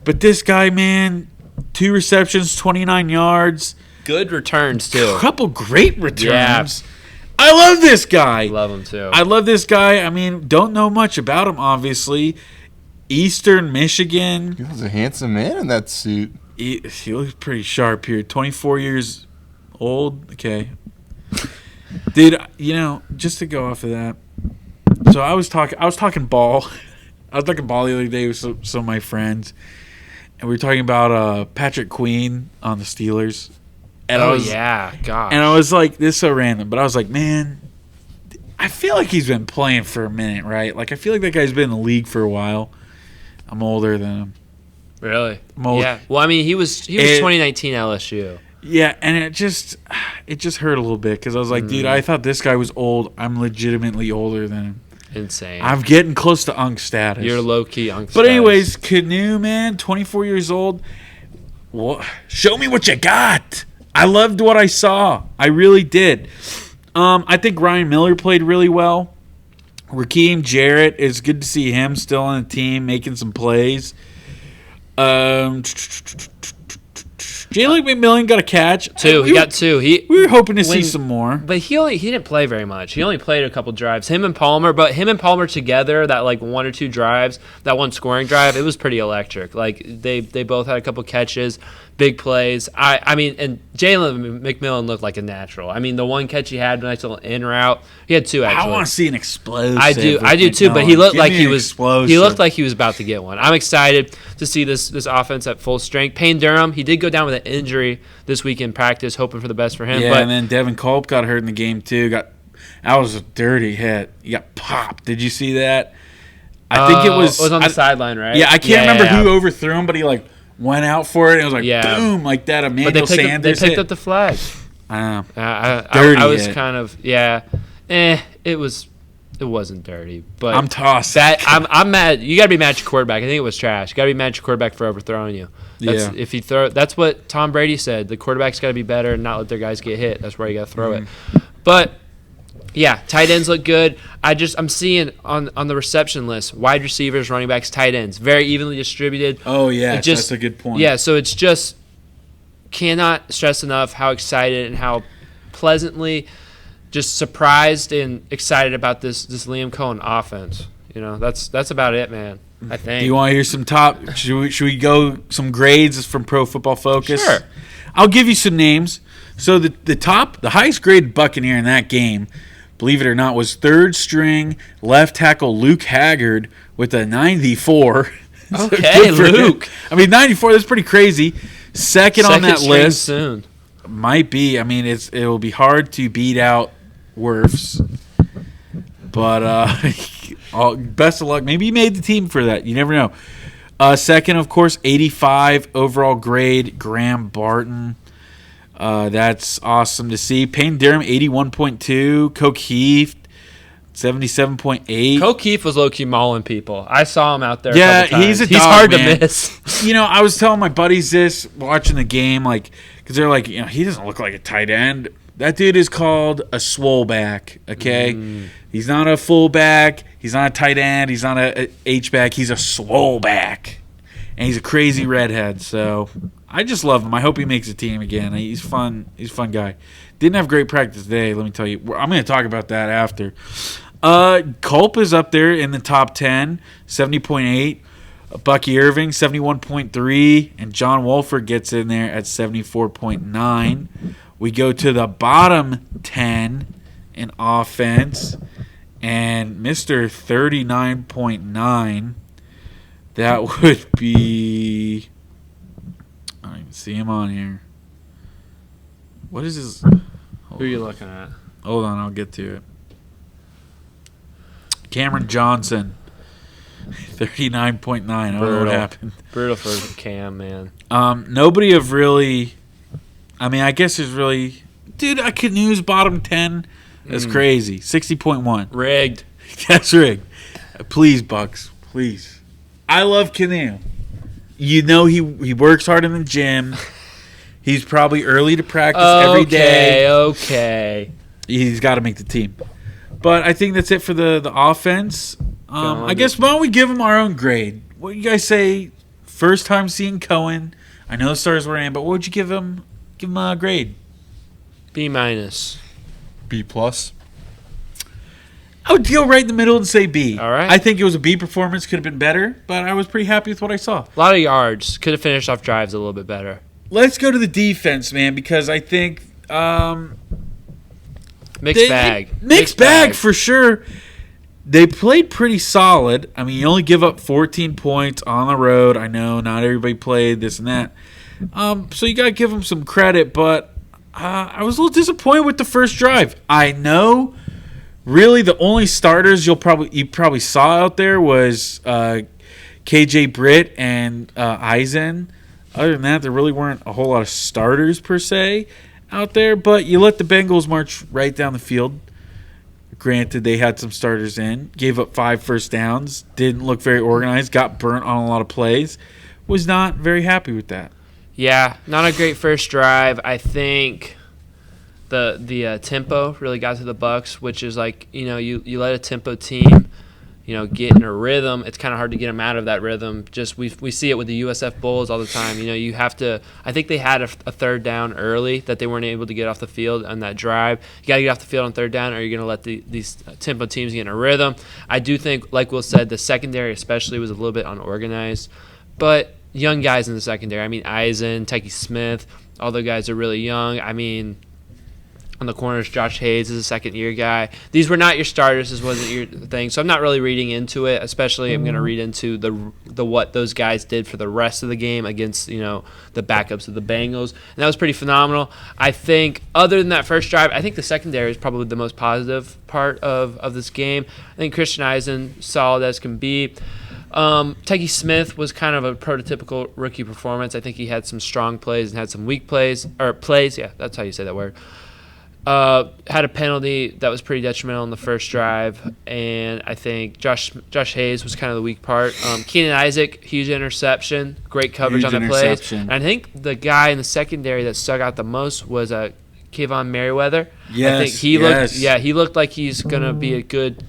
but this guy, man, 2 receptions, 29 yards.
Good returns, too.
A couple great returns.
Yeah.
I love this guy.
Love him, too.
I love this guy. I mean, don't know much about him, obviously. Eastern Michigan.
He was a handsome man in that suit.
He looks pretty sharp here. 24 years old. Okay. Dude, just to go off of that. So I was talking ball. I was talking ball the other day with some of my friends. And we were talking about Patrick Queen on the Steelers. And
gosh.
And I was like, this is so random, but I was like, man, I feel like he's been playing for a minute, right? Like, I feel like that guy's been in the league for a while. I'm older than him.
Really? Yeah. Well, I mean, he was 2019 LSU.
Yeah, and it just hurt a little bit because I was like, dude, I thought this guy was old. I'm legitimately older than him.
Insane.
I'm getting close to Unk status.
You're low-key Unk status.
But anyways, Canoe, man, 24 years old. Show me what you got. I loved what I saw. I really did. I think Ryan Miller played really well. Rakeem Jarrett, it's good to see him still on the team making some plays. Jalen McMillan got a catch.
He got 2. We
were hoping to see some more.
But he didn't play very much. He only played a couple drives. Him and Palmer together, that like 1 or 2 drives, that one scoring drive, it was pretty electric. Like they both had a couple catches, big plays. I mean, and Jalen McMillan looked like a natural. I mean, the one catch he had, a nice little in route. He had 2 actually.
I want to see an explosive.
I do too. But he looked like he was about to get one. I'm excited to see this offense at full strength. Payne Durham, he did go down with an injury this week in practice, hoping for the best for him.
Yeah, and then Devin Culp got hurt in the game too. That was a dirty hit. He got popped. Did you see that? I think it was
on the sideline, right?
Yeah, I can't remember who overthrew him, but he like went out for it and it was like boom, like that. Emmanuel Sanders.
They picked up the flag.
I know.
I was kind of it wasn't dirty, but
I'm tossed.
I'm mad. You got to be mad at your quarterback. I think it was trash. You got to be mad at your quarterback for overthrowing you. That's what Tom Brady said. The quarterback's got to be better and not let their guys get hit. That's where you got to throw it. But yeah, tight ends look good. I'm seeing on the reception list, wide receivers, running backs, tight ends, very evenly distributed.
Oh yeah, that's a good point.
Yeah, so it's just cannot stress enough how excited and how pleasantly just surprised and excited about this Liam Cohen offense. That's about it, man. I think.
Do you want to hear some top? Should we go some grades from Pro Football Focus?
Sure.
I'll give you some names. So the highest graded Buccaneer in that game, believe it or not, was third string left tackle Luke Haggard with a 94.
Okay, Luke.
I mean, 94, that's pretty crazy. Second on that list.
Soon.
Might be. I mean, it will be hard to beat out Wirfs. But best of luck. Maybe you made the team for that. You never know. Second, of course, 85 overall grade, Graham Barton. That's awesome to see. Payne Durham, 81.2. Coke Heath, 77.8.
Coke Heath was low-key mauling people. I saw him out there.
Yeah, he's
hard
man.
to miss.
I was telling my buddies this watching the game, because they're like, he doesn't look like a tight end. That dude is called a swole back. Okay, he's not a full back. He's not a tight end. He's not a H back. He's a swole back, and he's a crazy redhead. So I just love him. I hope he makes a team again. He's fun. He's a fun guy. Didn't have great practice today. Let me tell you. I'm going to talk about that after. Culp is up there in the top 10, 70.8. Bucky Irving, 71.3. And John Wolford gets in there at 74.9. We go to the bottom 10 in offense. And Mr. 39.9, that would be... I don't even see him on here. What is his...
Who are you looking at?
Hold on, I'll get to it. Cameron Johnson, 39.9. I don't know what happened.
Brutal for Cam, man.
Nobody of really... I mean, I guess there's really... Dude, Canu's bottom 10. That's crazy. 60.1.
Rigged.
That's rigged. Please, Bucks. Please. I love Canu. He works hard in the gym. He's probably early to practice every day.
Okay.
He's got to make the team. But I think that's it for the offense. I guess why don't we give him our own grade? What do you guys say? First time seeing Cohen. I know the stars were in, but what would you give him? Give him a grade.
B-.
B+.
I would go right in the middle and say B.
All right.
I think it was a B performance. Could have been better, but I was pretty happy with what I saw.
A lot of yards. Could have finished off drives a little bit better.
Let's go to the defense, man, because I think
mixed bag.
Mixed bag for sure. They played pretty solid. I mean, you only give up 14 points on the road. I know not everybody played this and that. So you got to give them some credit, but I was a little disappointed with the first drive. I know really the only starters you probably saw out there was KJ Britt and Eisen. Other than that, there really weren't a whole lot of starters per se out there, but you let the Bengals march right down the field. Granted, they had some starters in, gave up 5 first downs, didn't look very organized, got burnt on a lot of plays. Was not very happy with that.
Yeah, not a great first drive. I think the tempo really got to the Bucs, which is like, you let a tempo team, get in a rhythm. It's kind of hard to get them out of that rhythm. Just we see it with the USF Bulls all the time. You have to. I think they had a third down early that they weren't able to get off the field on that drive. You got to get off the field on third down, or you're going to let these tempo teams get in a rhythm. I do think, like Will said, the secondary especially was a little bit unorganized, but young guys in the secondary. I mean, Eisen, Tyke Smith, all the guys are really young. I mean, on the corners, Josh Hayes is a second-year guy. These were not your starters. This wasn't your thing. So I'm not really reading into it. Especially, I'm going to read into the what those guys did for the rest of the game against the backups of the Bengals, and that was pretty phenomenal. I think other than that first drive, I think the secondary is probably the most positive part of this game. I think Christian Eisen solid as can be. Tyke Smith was kind of a prototypical rookie performance. I think he had some strong plays and had some weak plays. Yeah, that's how you say that word. Had a penalty that was pretty detrimental in the first drive, and I think Josh Hayes was kind of the weak part. Keenan Isaac, huge interception, great coverage on the plays. And I think the guy in the secondary that stuck out the most was Kayvon Merriweather.
Yes,
I think he looked like he's gonna be a good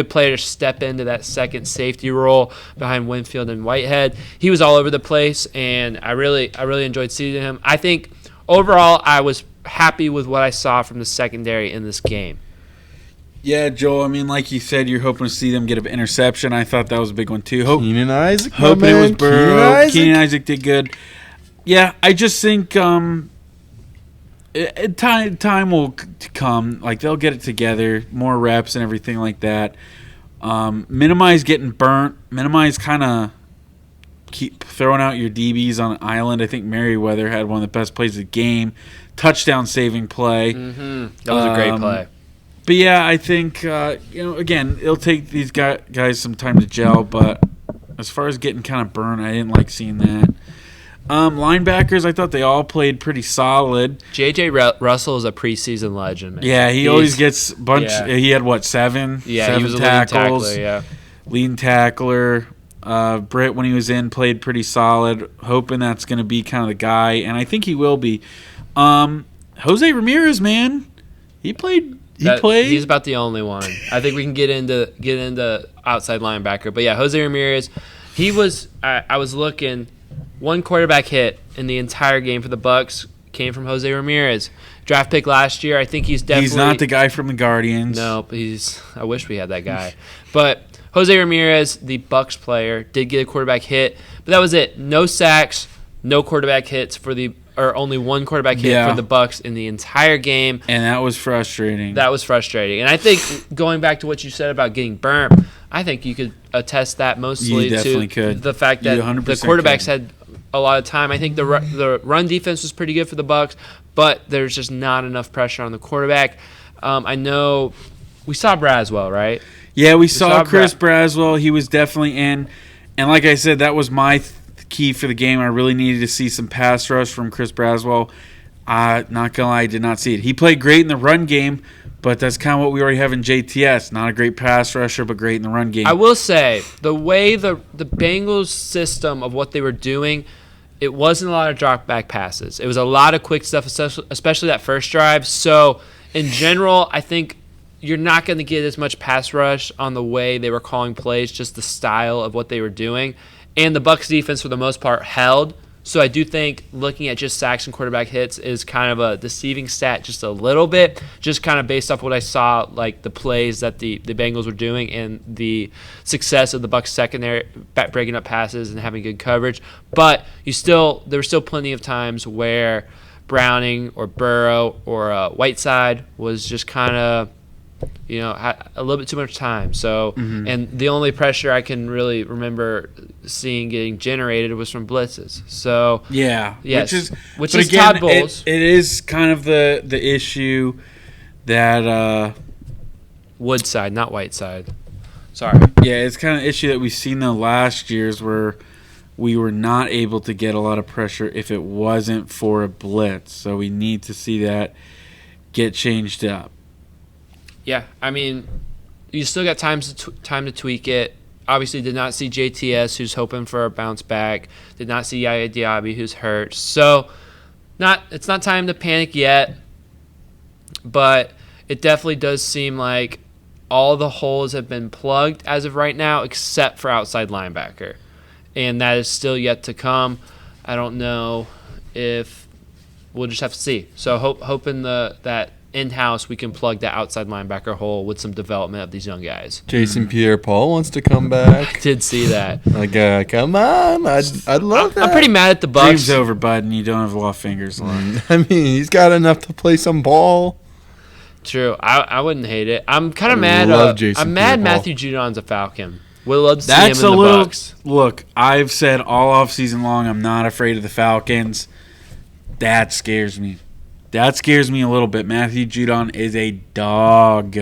player to step into that second safety role behind Winfield and Whitehead. He was all over the place, and I really enjoyed seeing him. I think overall I was happy with what I saw from the secondary in this game.
Yeah, Joel, I mean, like you said, you're hoping to see them get an interception. I thought that was a big one, too.
Keenan Isaac.
Hoping it was Burrow. Keenan Isaac did good. Yeah, I just think time will come. Like, they'll get it together, more reps and everything like that. Minimize getting burnt. Minimize kind of keep throwing out your DBs on an island. I think Merriweather had one of the best plays of the game. Touchdown saving play.
Mm-hmm. That was a great play.
But yeah, I think again, it'll take these guys some time to gel. But as far as getting kind of burned, I didn't like seeing that. Linebackers, I thought they all played pretty solid.
J.J. Russell is a preseason legend, man.
Yeah, he always gets a bunch. Yeah. He had, what, 7?
Yeah,
7
he was
tackles.
A leading tackler, yeah.
Leading tackler. Britt, when he was in, played pretty solid. Hoping that's going to be kind of the guy, and I think he will be. Jose Ramirez, man, he played.
He's about the only one. I think we can get into outside linebacker, but yeah, Jose Ramirez. He was. I was looking. One quarterback hit in the entire game for the Bucs came from Jose Ramirez. Draft pick last year. I think he's definitely.
He's not the guy from the Guardians.
No, I wish we had that guy. But Jose Ramirez, the Bucs player, did get a quarterback hit, but that was it. No sacks, no quarterback hits only one quarterback hit for the Bucs in the entire game.
And that was frustrating.
And I think going back to what you said about getting burnt, I think you could attest that mostly to the fact that the quarterbacks had a lot of time. I think the run defense was pretty good for the Bucs, but there's just not enough pressure on the quarterback. I know we saw Braswell, right?
Yeah, we saw Chris Braswell. He was definitely in. And like I said, that was my key for the game. I really needed to see some pass rush from Chris Braswell. Not going to lie, I did not see it. He played great in the run game, but that's kind of what we already have in JTS. Not a great pass rusher, but great in the run game.
I will say, the way the Bengals system of what they were doing, it wasn't a lot of drop back passes. It was a lot of quick stuff, especially that first drive. So, in general, I think you're not going to get as much pass rush on the way they were calling plays, just the style of what they were doing. And the Bucs defense, for the most part, held. So I do think looking at just sacks and quarterback hits is kind of a deceiving stat just a little bit, just kind of based off what I saw, like the plays that the Bengals were doing and the success of the Bucs secondary breaking up passes and having good coverage. But there were still plenty of times where Browning or Burrow or Whiteside was just kind of, had a little bit too much time. So, and the only pressure I can really remember seeing getting generated was from blitzes. So,
yes,
which is again, Todd Bowles.
It is kind of the issue that
Woodside, not Whiteside. Sorry.
Yeah, it's kind of an issue that we've seen the last years where we were not able to get a lot of pressure if it wasn't for a blitz. So we need to see that get changed up.
Yeah, I mean, you still got time to tweak it. Obviously, did not see JTS, who's hoping for a bounce back. Did not see Yaya Diaby, who's hurt. So, it's not time to panic yet. But it definitely does seem like all the holes have been plugged as of right now, except for outside linebacker, and that is still yet to come. I don't know if we'll just have to see. So, hoping that in-house we can plug that outside linebacker hole with some development of these young guys.
Jason Pierre-Paul wants to come back.
I did see that.
Come on. I'd love that.
I'm pretty mad at the Bucs.
Dream's over, bud, and you don't have a lot of fingers left.
I mean, he's got enough to play some ball.
True. I wouldn't hate it. I'm kind of mad. I'm mad Matthew Judon's a Falcon. Would love to see him in the Bucs.
Look, I've said all offseason long I'm not afraid of the Falcons. That scares me. That scares me a little bit. Matthew Judon is a dog.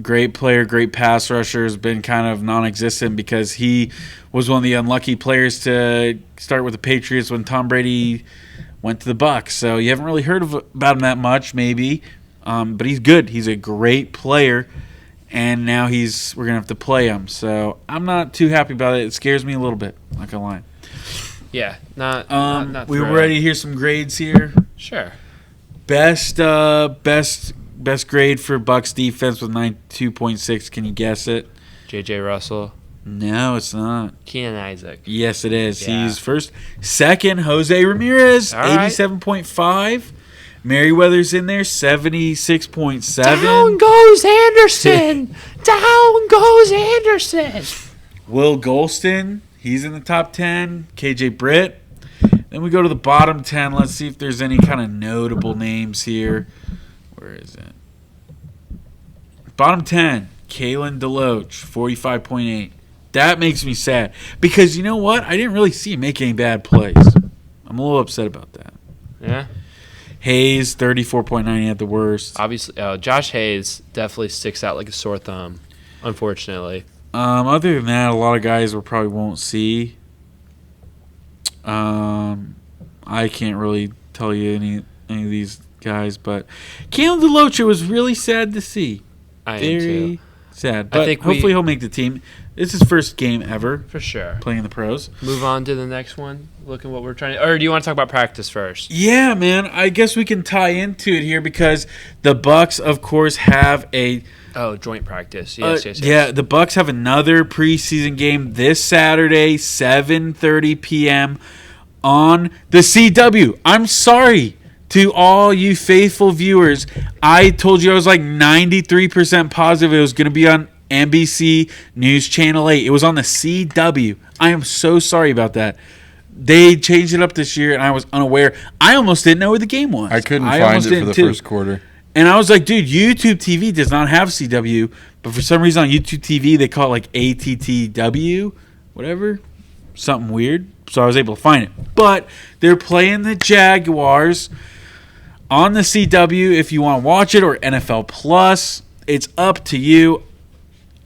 Great player, great pass rusher, has been kind of non-existent because he was one of the unlucky players to start with the Patriots when Tom Brady went to the Bucs. So you haven't really heard about him that much, maybe. But he's good. He's a great player, and now we're going to have to play him. So I'm not too happy about it. It scares me a little bit, not going to lie.
Yeah, not
we were ready to hear some grades here.
Sure.
Best grade for Bucs defense with 92.6. Can you guess it?
J.J. Russell.
No, it's not.
Keenan Isaac.
Yes, it is. Yeah. He's first. Second, Jose Ramirez, 87.5. Merriweather's in there, 76.7.
Down goes Anderson. Down goes Anderson.
Will Golston. He's in the top 10. KJ Britt, Then we go to the bottom 10. Let's see if there's any kind of notable names here. Where is it? Bottom 10, Kalen DeLoach, 45.8. That makes me sad. Because you know what? I didn't really see him make any bad plays. I'm a little upset about that.
Yeah.
Hayes, 34.9. He had the worst.
Obviously, Josh Hayes definitely sticks out like a sore thumb, unfortunately.
Other than that, a lot of guys we probably won't see. I can't really tell you any of these guys, but Kalen DeLoach, it was really sad to see.
I am too.
Sad. But I think hopefully he'll make the team. It's his first game ever.
For sure.
Playing in the pros.
Move on to the next one. Look at what we're trying to... Or do you want to talk about practice first?
Yeah, man. I guess we can tie into it here because the Bucs, of course, have a...
Oh, joint practice. Yes.
Yeah, the Bucs have another preseason game this Saturday, 7:30 p.m. on the CW. I'm sorry to all you faithful viewers. I told you I was like 93% positive it was going to be on NBC News Channel 8. It was on the CW. I am so sorry about that. They changed it up this year, and I was unaware. I almost didn't know where the game was.
I couldn't find it for the first quarter.
And I was like, dude, YouTube TV does not have CW, but for some reason on YouTube TV they call it like ATTW, whatever, something weird. So I was able to find it. But they're playing the Jaguars on the CW if you want to watch it, or NFL Plus. It's up to you.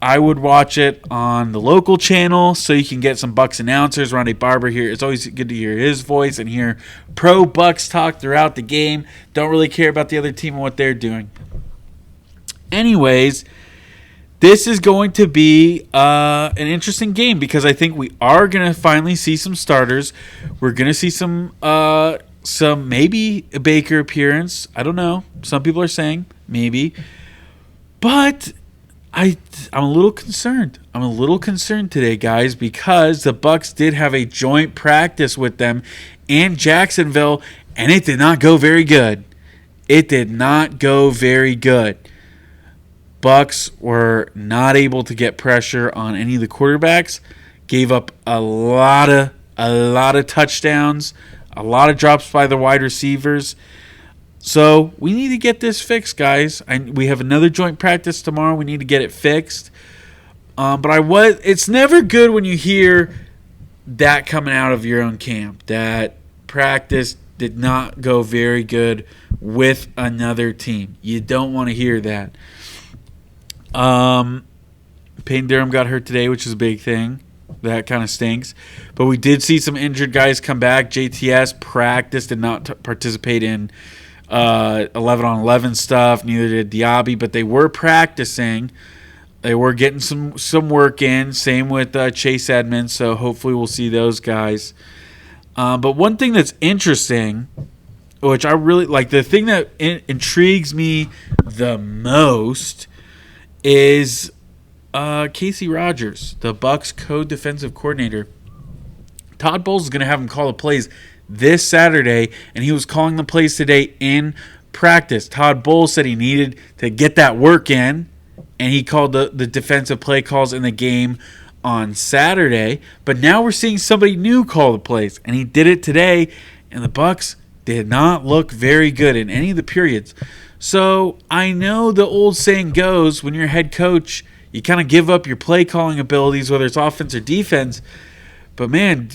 I would watch it on the local channel so you can get some Bucs announcers. Ronnie Barber here. It's always good to hear his voice and hear pro Bucs talk throughout the game. Don't really care about the other team and what they're doing. Anyways, this is going to be an interesting game because I think we are going to finally see some starters. We're going to see some maybe a Baker appearance. I don't know. Some people are saying maybe. But I'm a little concerned. I'm a little concerned today, guys, because the Bucs did have a joint practice with them in Jacksonville, and it did not go very good. It did not go very good. Bucs were not able to get pressure on any of the quarterbacks. Gave up a lot of touchdowns, a lot of drops by the wide receivers. So we need to get this fixed, guys. We have another joint practice tomorrow. We need to get it fixed. It's never good when you hear that coming out of your own camp, that practice did not go very good with another team. You don't want to hear that. Payne Durham got hurt today, which is a big thing. That kind of stinks. But we did see some injured guys come back. JTS practiced, did not participate in 11-on-11 stuff. Neither did Diaby, but they were practicing. They were getting some work in. Same with Chase Edmonds, so hopefully we'll see those guys. But one thing that's interesting, which I really like, the thing that intrigues me the most is Casey Rogers, the Bucs co-defensive coordinator. Todd Bowles is going to have him call the plays this Saturday, and he was calling the plays today in practice. Todd Bowles said he needed to get that work in, and he called the defensive play calls in the game on Saturday. But now we're seeing somebody new call the plays, and he did it today, and the Bucs did not look very good in any of the periods. So I know the old saying goes, when you're a head coach, you kind of give up your play calling abilities, whether it's offense or defense. But man,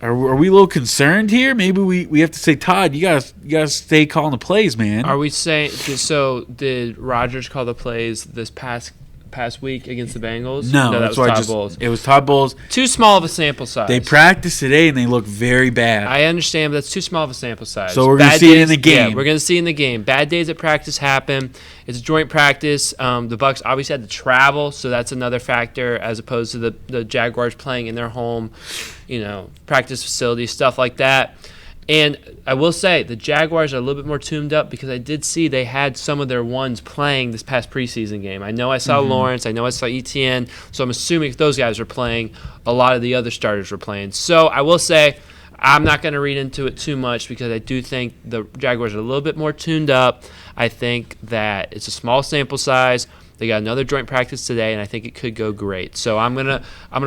are we a little concerned here? Maybe we have to say, Todd, you gotta stay calling the plays, man.
Are we saying so? Did Rodgers call the plays this past week against the Bengals?
No,
that
that's
was
why
Todd Bowles.
It was Todd Bowles.
Too small of a sample size.
They practiced today and they look very bad.
I understand, but that's too small of a sample size.
So we're gonna see it in the game.
Yeah, we're gonna see it in the game. Bad days at practice happen. It's a joint practice. The Bucs obviously had to travel, so that's another factor as opposed to the Jaguars playing in their home, practice facility, stuff like that. And I will say the Jaguars are a little bit more tuned up because I did see they had some of their ones playing this past preseason game. I know I saw Lawrence. I know I saw Etienne. So I'm assuming if those guys were playing, a lot of the other starters were playing. So I will say I'm not going to read into it too much because I do think the Jaguars are a little bit more tuned up. I think that it's a small sample size. They got another joint practice today, and I think it could go great. So I'm gonna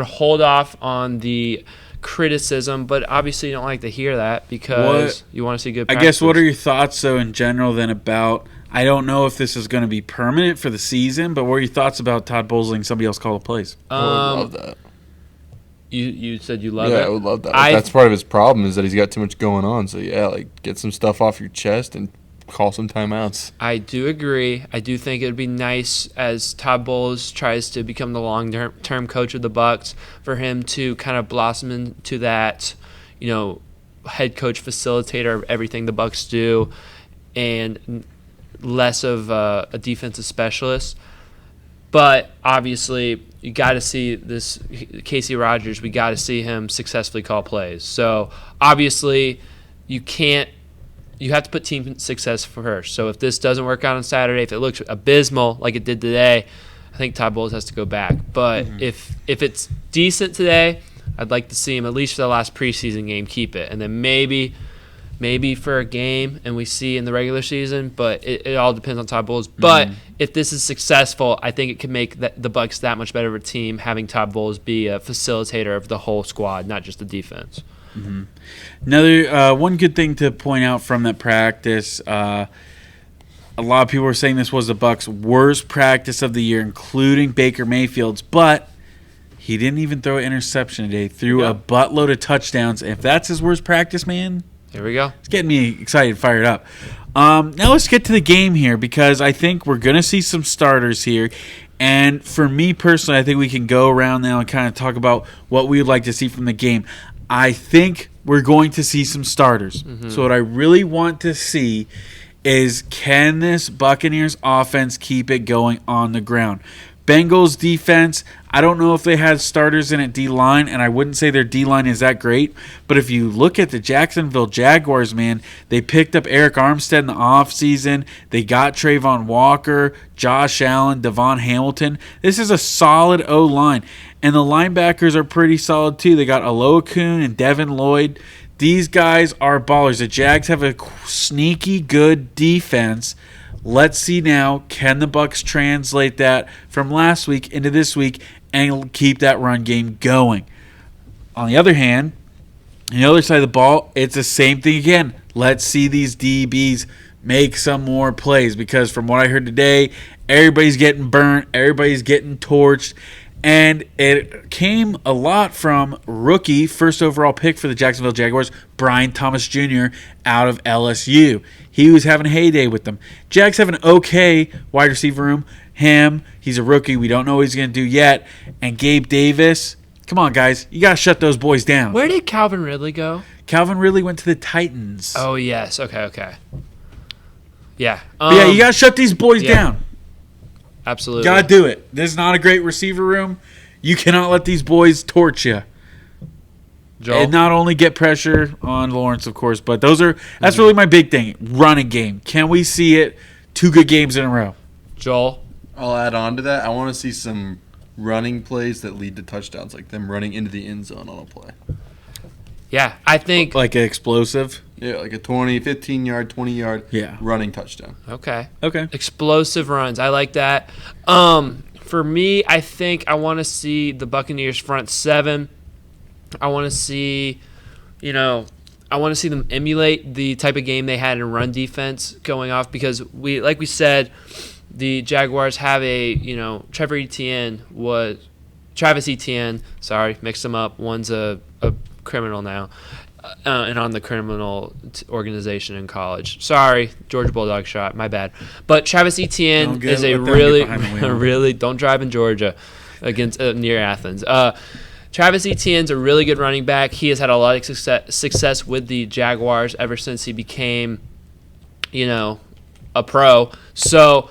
hold off on the criticism, but obviously you don't like to hear that because you want to see good practice.
I guess what are your thoughts, though, in general then about – I don't know if this is going to be permanent for the season, but what are your thoughts about Todd Bowles letting somebody else call the plays?
I would love that.
You said you love it?
Yeah, I would love that. That's part of his problem is that he's got too much going on. So, yeah, like get some stuff off your chest and call some timeouts.
I do agree. I do think it would be nice as Todd Bowles tries to become the long-term coach of the Bucs for him to kind of blossom into that, head coach facilitator of everything the Bucs do and less of a defensive specialist. But obviously, you got to see this Casey Rogers. We got to see him successfully call plays. So obviously, you have to put team success first. So if this doesn't work out on Saturday, if it looks abysmal like it did today, I think Todd Bowles has to go back. But if it's decent today, I'd like to see him at least for the last preseason game keep it, and then maybe for a game and we see in the regular season, but it all depends on Todd Bowles. But if this is successful, I think it can make the Bucs that much better of a team having Todd Bowles be a facilitator of the whole squad, not just the defense.
Mm-hmm. Another one good thing to point out from that practice, a lot of people were saying this was the Bucs' worst practice of the year, including Baker Mayfield's, but he didn't even throw an interception today. Threw a buttload of touchdowns. If that's his worst practice, man,
here we go.
It's getting me excited, fired up. Now let's get to the game here because I think we're going to see some starters here. And for me personally, I think we can go around now and kind of talk about what we would like to see from the game. I think we're going to see some starters. Mm-hmm. So what I really want to see is, can this Buccaneers offense keep it going on the ground? Bengals defense, I don't know if they had starters in at D-line, and I wouldn't say their D-line is that great. But if you look at the Jacksonville Jaguars, man, they picked up Eric Armstead in the offseason. They got Trayvon Walker, Josh Allen, Devon Hamilton. This is a solid O-line. And the linebackers are pretty solid, too. They got Aloha Kuhn and Devin Lloyd. These guys are ballers. The Jags have a sneaky good defense. Let's see now, can the Bucs translate that from last week into this week and keep that run game going? On the other hand, on the other side of the ball, it's the same thing again. Let's see these DBs make some more plays because from what I heard today, everybody's getting burnt, everybody's getting torched. And it came a lot from rookie, first overall pick for the Jacksonville Jaguars, Brian Thomas Jr. out of LSU. He was having a heyday with them. Jags have an okay wide receiver room. He's a rookie. We don't know what he's going to do yet. And Gabe Davis, come on, guys. You got to shut those boys down.
Where did Calvin Ridley go?
Calvin Ridley went to the Titans.
Oh, yes. Okay. Yeah.
Yeah, you got to shut these boys down.
Absolutely.
Got to do it. This is not a great receiver room. You cannot let these boys torch you. Joel? And not only get pressure on Lawrence, of course, but that's really my big thing. Running game. Can we see it 2 good games in a row?
Joel?
I'll add on to that. I want to see some running plays that lead to touchdowns, like them running into the end zone on a play.
Yeah, I think.
Like an explosive?
Yeah, like a 20, 15-yard, 20-yard running touchdown.
Okay.
Explosive
runs. I like that. For me, I think I want to see the Buccaneers front 7. I want to see, them emulate the type of game they had in run defense going off because like we said, the Jaguars have Travis Etienne. Sorry, mixed them up. One's a criminal now. And on the criminal organization in college. Sorry, Georgia Bulldog shot. My bad. But Travis Etienne is a really don't drive in Georgia against near Athens. Travis Etienne's a really good running back. He has had a lot of success with the Jaguars ever since he became, a pro. So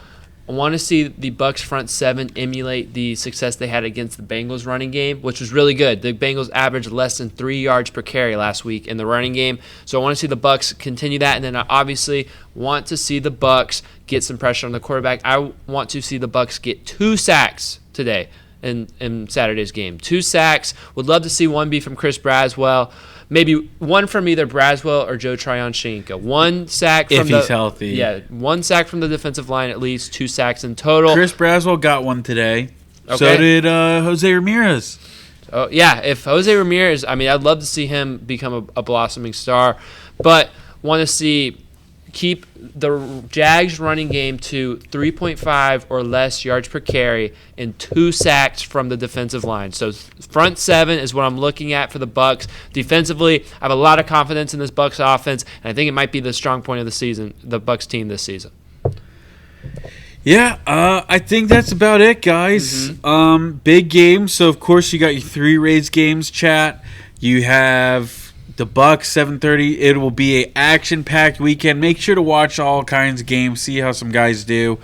I want to see the Bucs front 7 emulate the success they had against the Bengals running game, which was really good. The Bengals averaged less than 3 yards per carry last week in the running game. So I want to see the Bucs continue that, and then I obviously want to see the Bucs get some pressure on the quarterback. I want to see the Bucs get 2 sacks today in Saturday's game. 2 sacks. Would love to see one be from Chris Braswell. Maybe one from either Braswell or Joe Tryon-Shinka. 1 sack from
he's healthy.
Yeah, 1 sack from the defensive line at least, 2 sacks in total.
Chris Braswell got one today.
Okay.
So did Jose Ramirez.
Oh yeah, if Jose Ramirez, I mean, I'd love to see him become a blossoming star, but want to see keep the Jags running game to 3.5 or less yards per carry and 2 sacks from the defensive line. So front 7 is what I'm looking at for the Bucs. Defensively, I have a lot of confidence in this Bucs offense, and I think it might be the strong point of the season, the Bucs team this season.
Yeah, I think that's about it, guys.
Mm-hmm.
Big game. So, of course, you got your 3 Rays games, chat. You have the Bucs, 7:30. It will be an action-packed weekend. Make sure to watch all kinds of games, see how some guys do.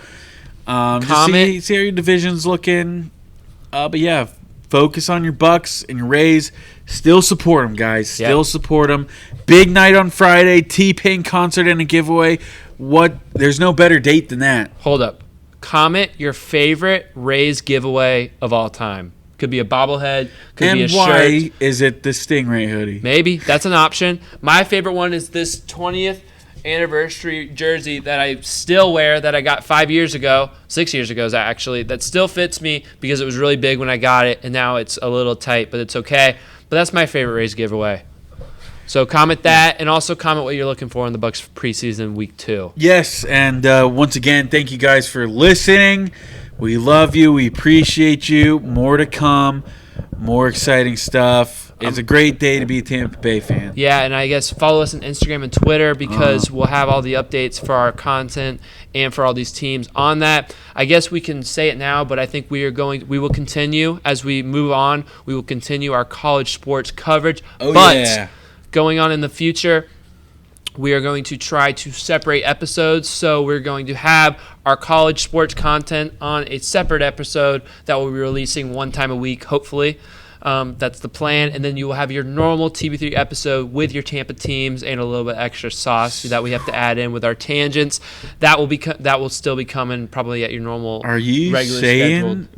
Just see how your division's looking. But, yeah, focus on your Bucs and your Rays. Still support them, guys. Still support them. Big night on Friday. T-Pain concert and a giveaway. There's no better date than that.
Hold up. Comment your favorite Rays giveaway of all time. Could be a bobblehead, could be a shirt.
And why is it the Stingray hoodie?
Maybe. That's an option. My favorite one is this 20th anniversary jersey that I still wear that I got 6 years ago, actually, that still fits me because it was really big when I got it, and now it's a little tight, but it's okay. But that's my favorite Rays giveaway. So comment that, and also comment what you're looking for in the Bucs preseason week 2.
Yes, and once again, thank you guys for listening. We love you. We appreciate you. More to come. More exciting stuff. It's a great day to be a Tampa Bay fan.
Yeah, and I guess follow us on Instagram and Twitter because we'll have all the updates for our content and for all these teams on that. I guess we can say it now, but I think we will continue as we move on. We will continue our college sports coverage. Going on in the future, we are going to try to separate episodes. So we're going to have our college sports content on a separate episode that we'll be releasing one time a week, hopefully. That's the plan. And then you will have your normal TB3 episode with your Tampa teams and a little bit extra sauce that we have to add in with our tangents. That will still be coming probably at your normal.
Are you saying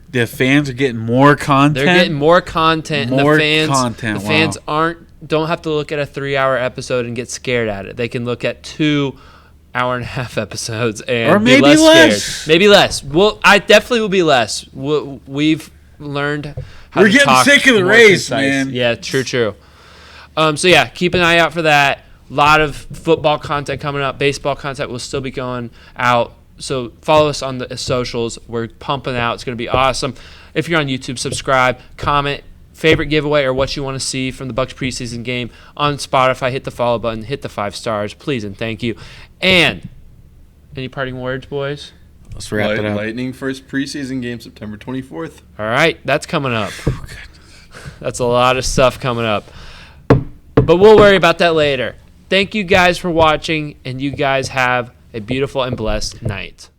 the fans are getting more content?
They're getting more content.
More
and
content.
The fans don't have to look at a 3-hour episode and get scared at it. They can look at 2 hour-and-a-half episodes and
maybe
be less
less.
scared. Maybe less. Well, I definitely will be less. We've learned how
We're
to
getting
talk
sick of the
more
Rays,
concise.
man.
Yeah, true. So yeah, keep an eye out for that. A lot of football content coming up. Baseball content will still be going out. So follow us on the socials. We're pumping out. It's going to be awesome. If you're on YouTube, subscribe, comment, favorite giveaway or what you want to see from the Bucs preseason game. On Spotify, hit the follow button, hit the 5 stars, please and thank you. And any parting words, boys?
Let's wrap it up.
Lightning first preseason game, September 24th.
All right, that's coming up. That's a lot of stuff coming up. But we'll worry about that later. Thank you guys for watching, and you guys have a beautiful and blessed night.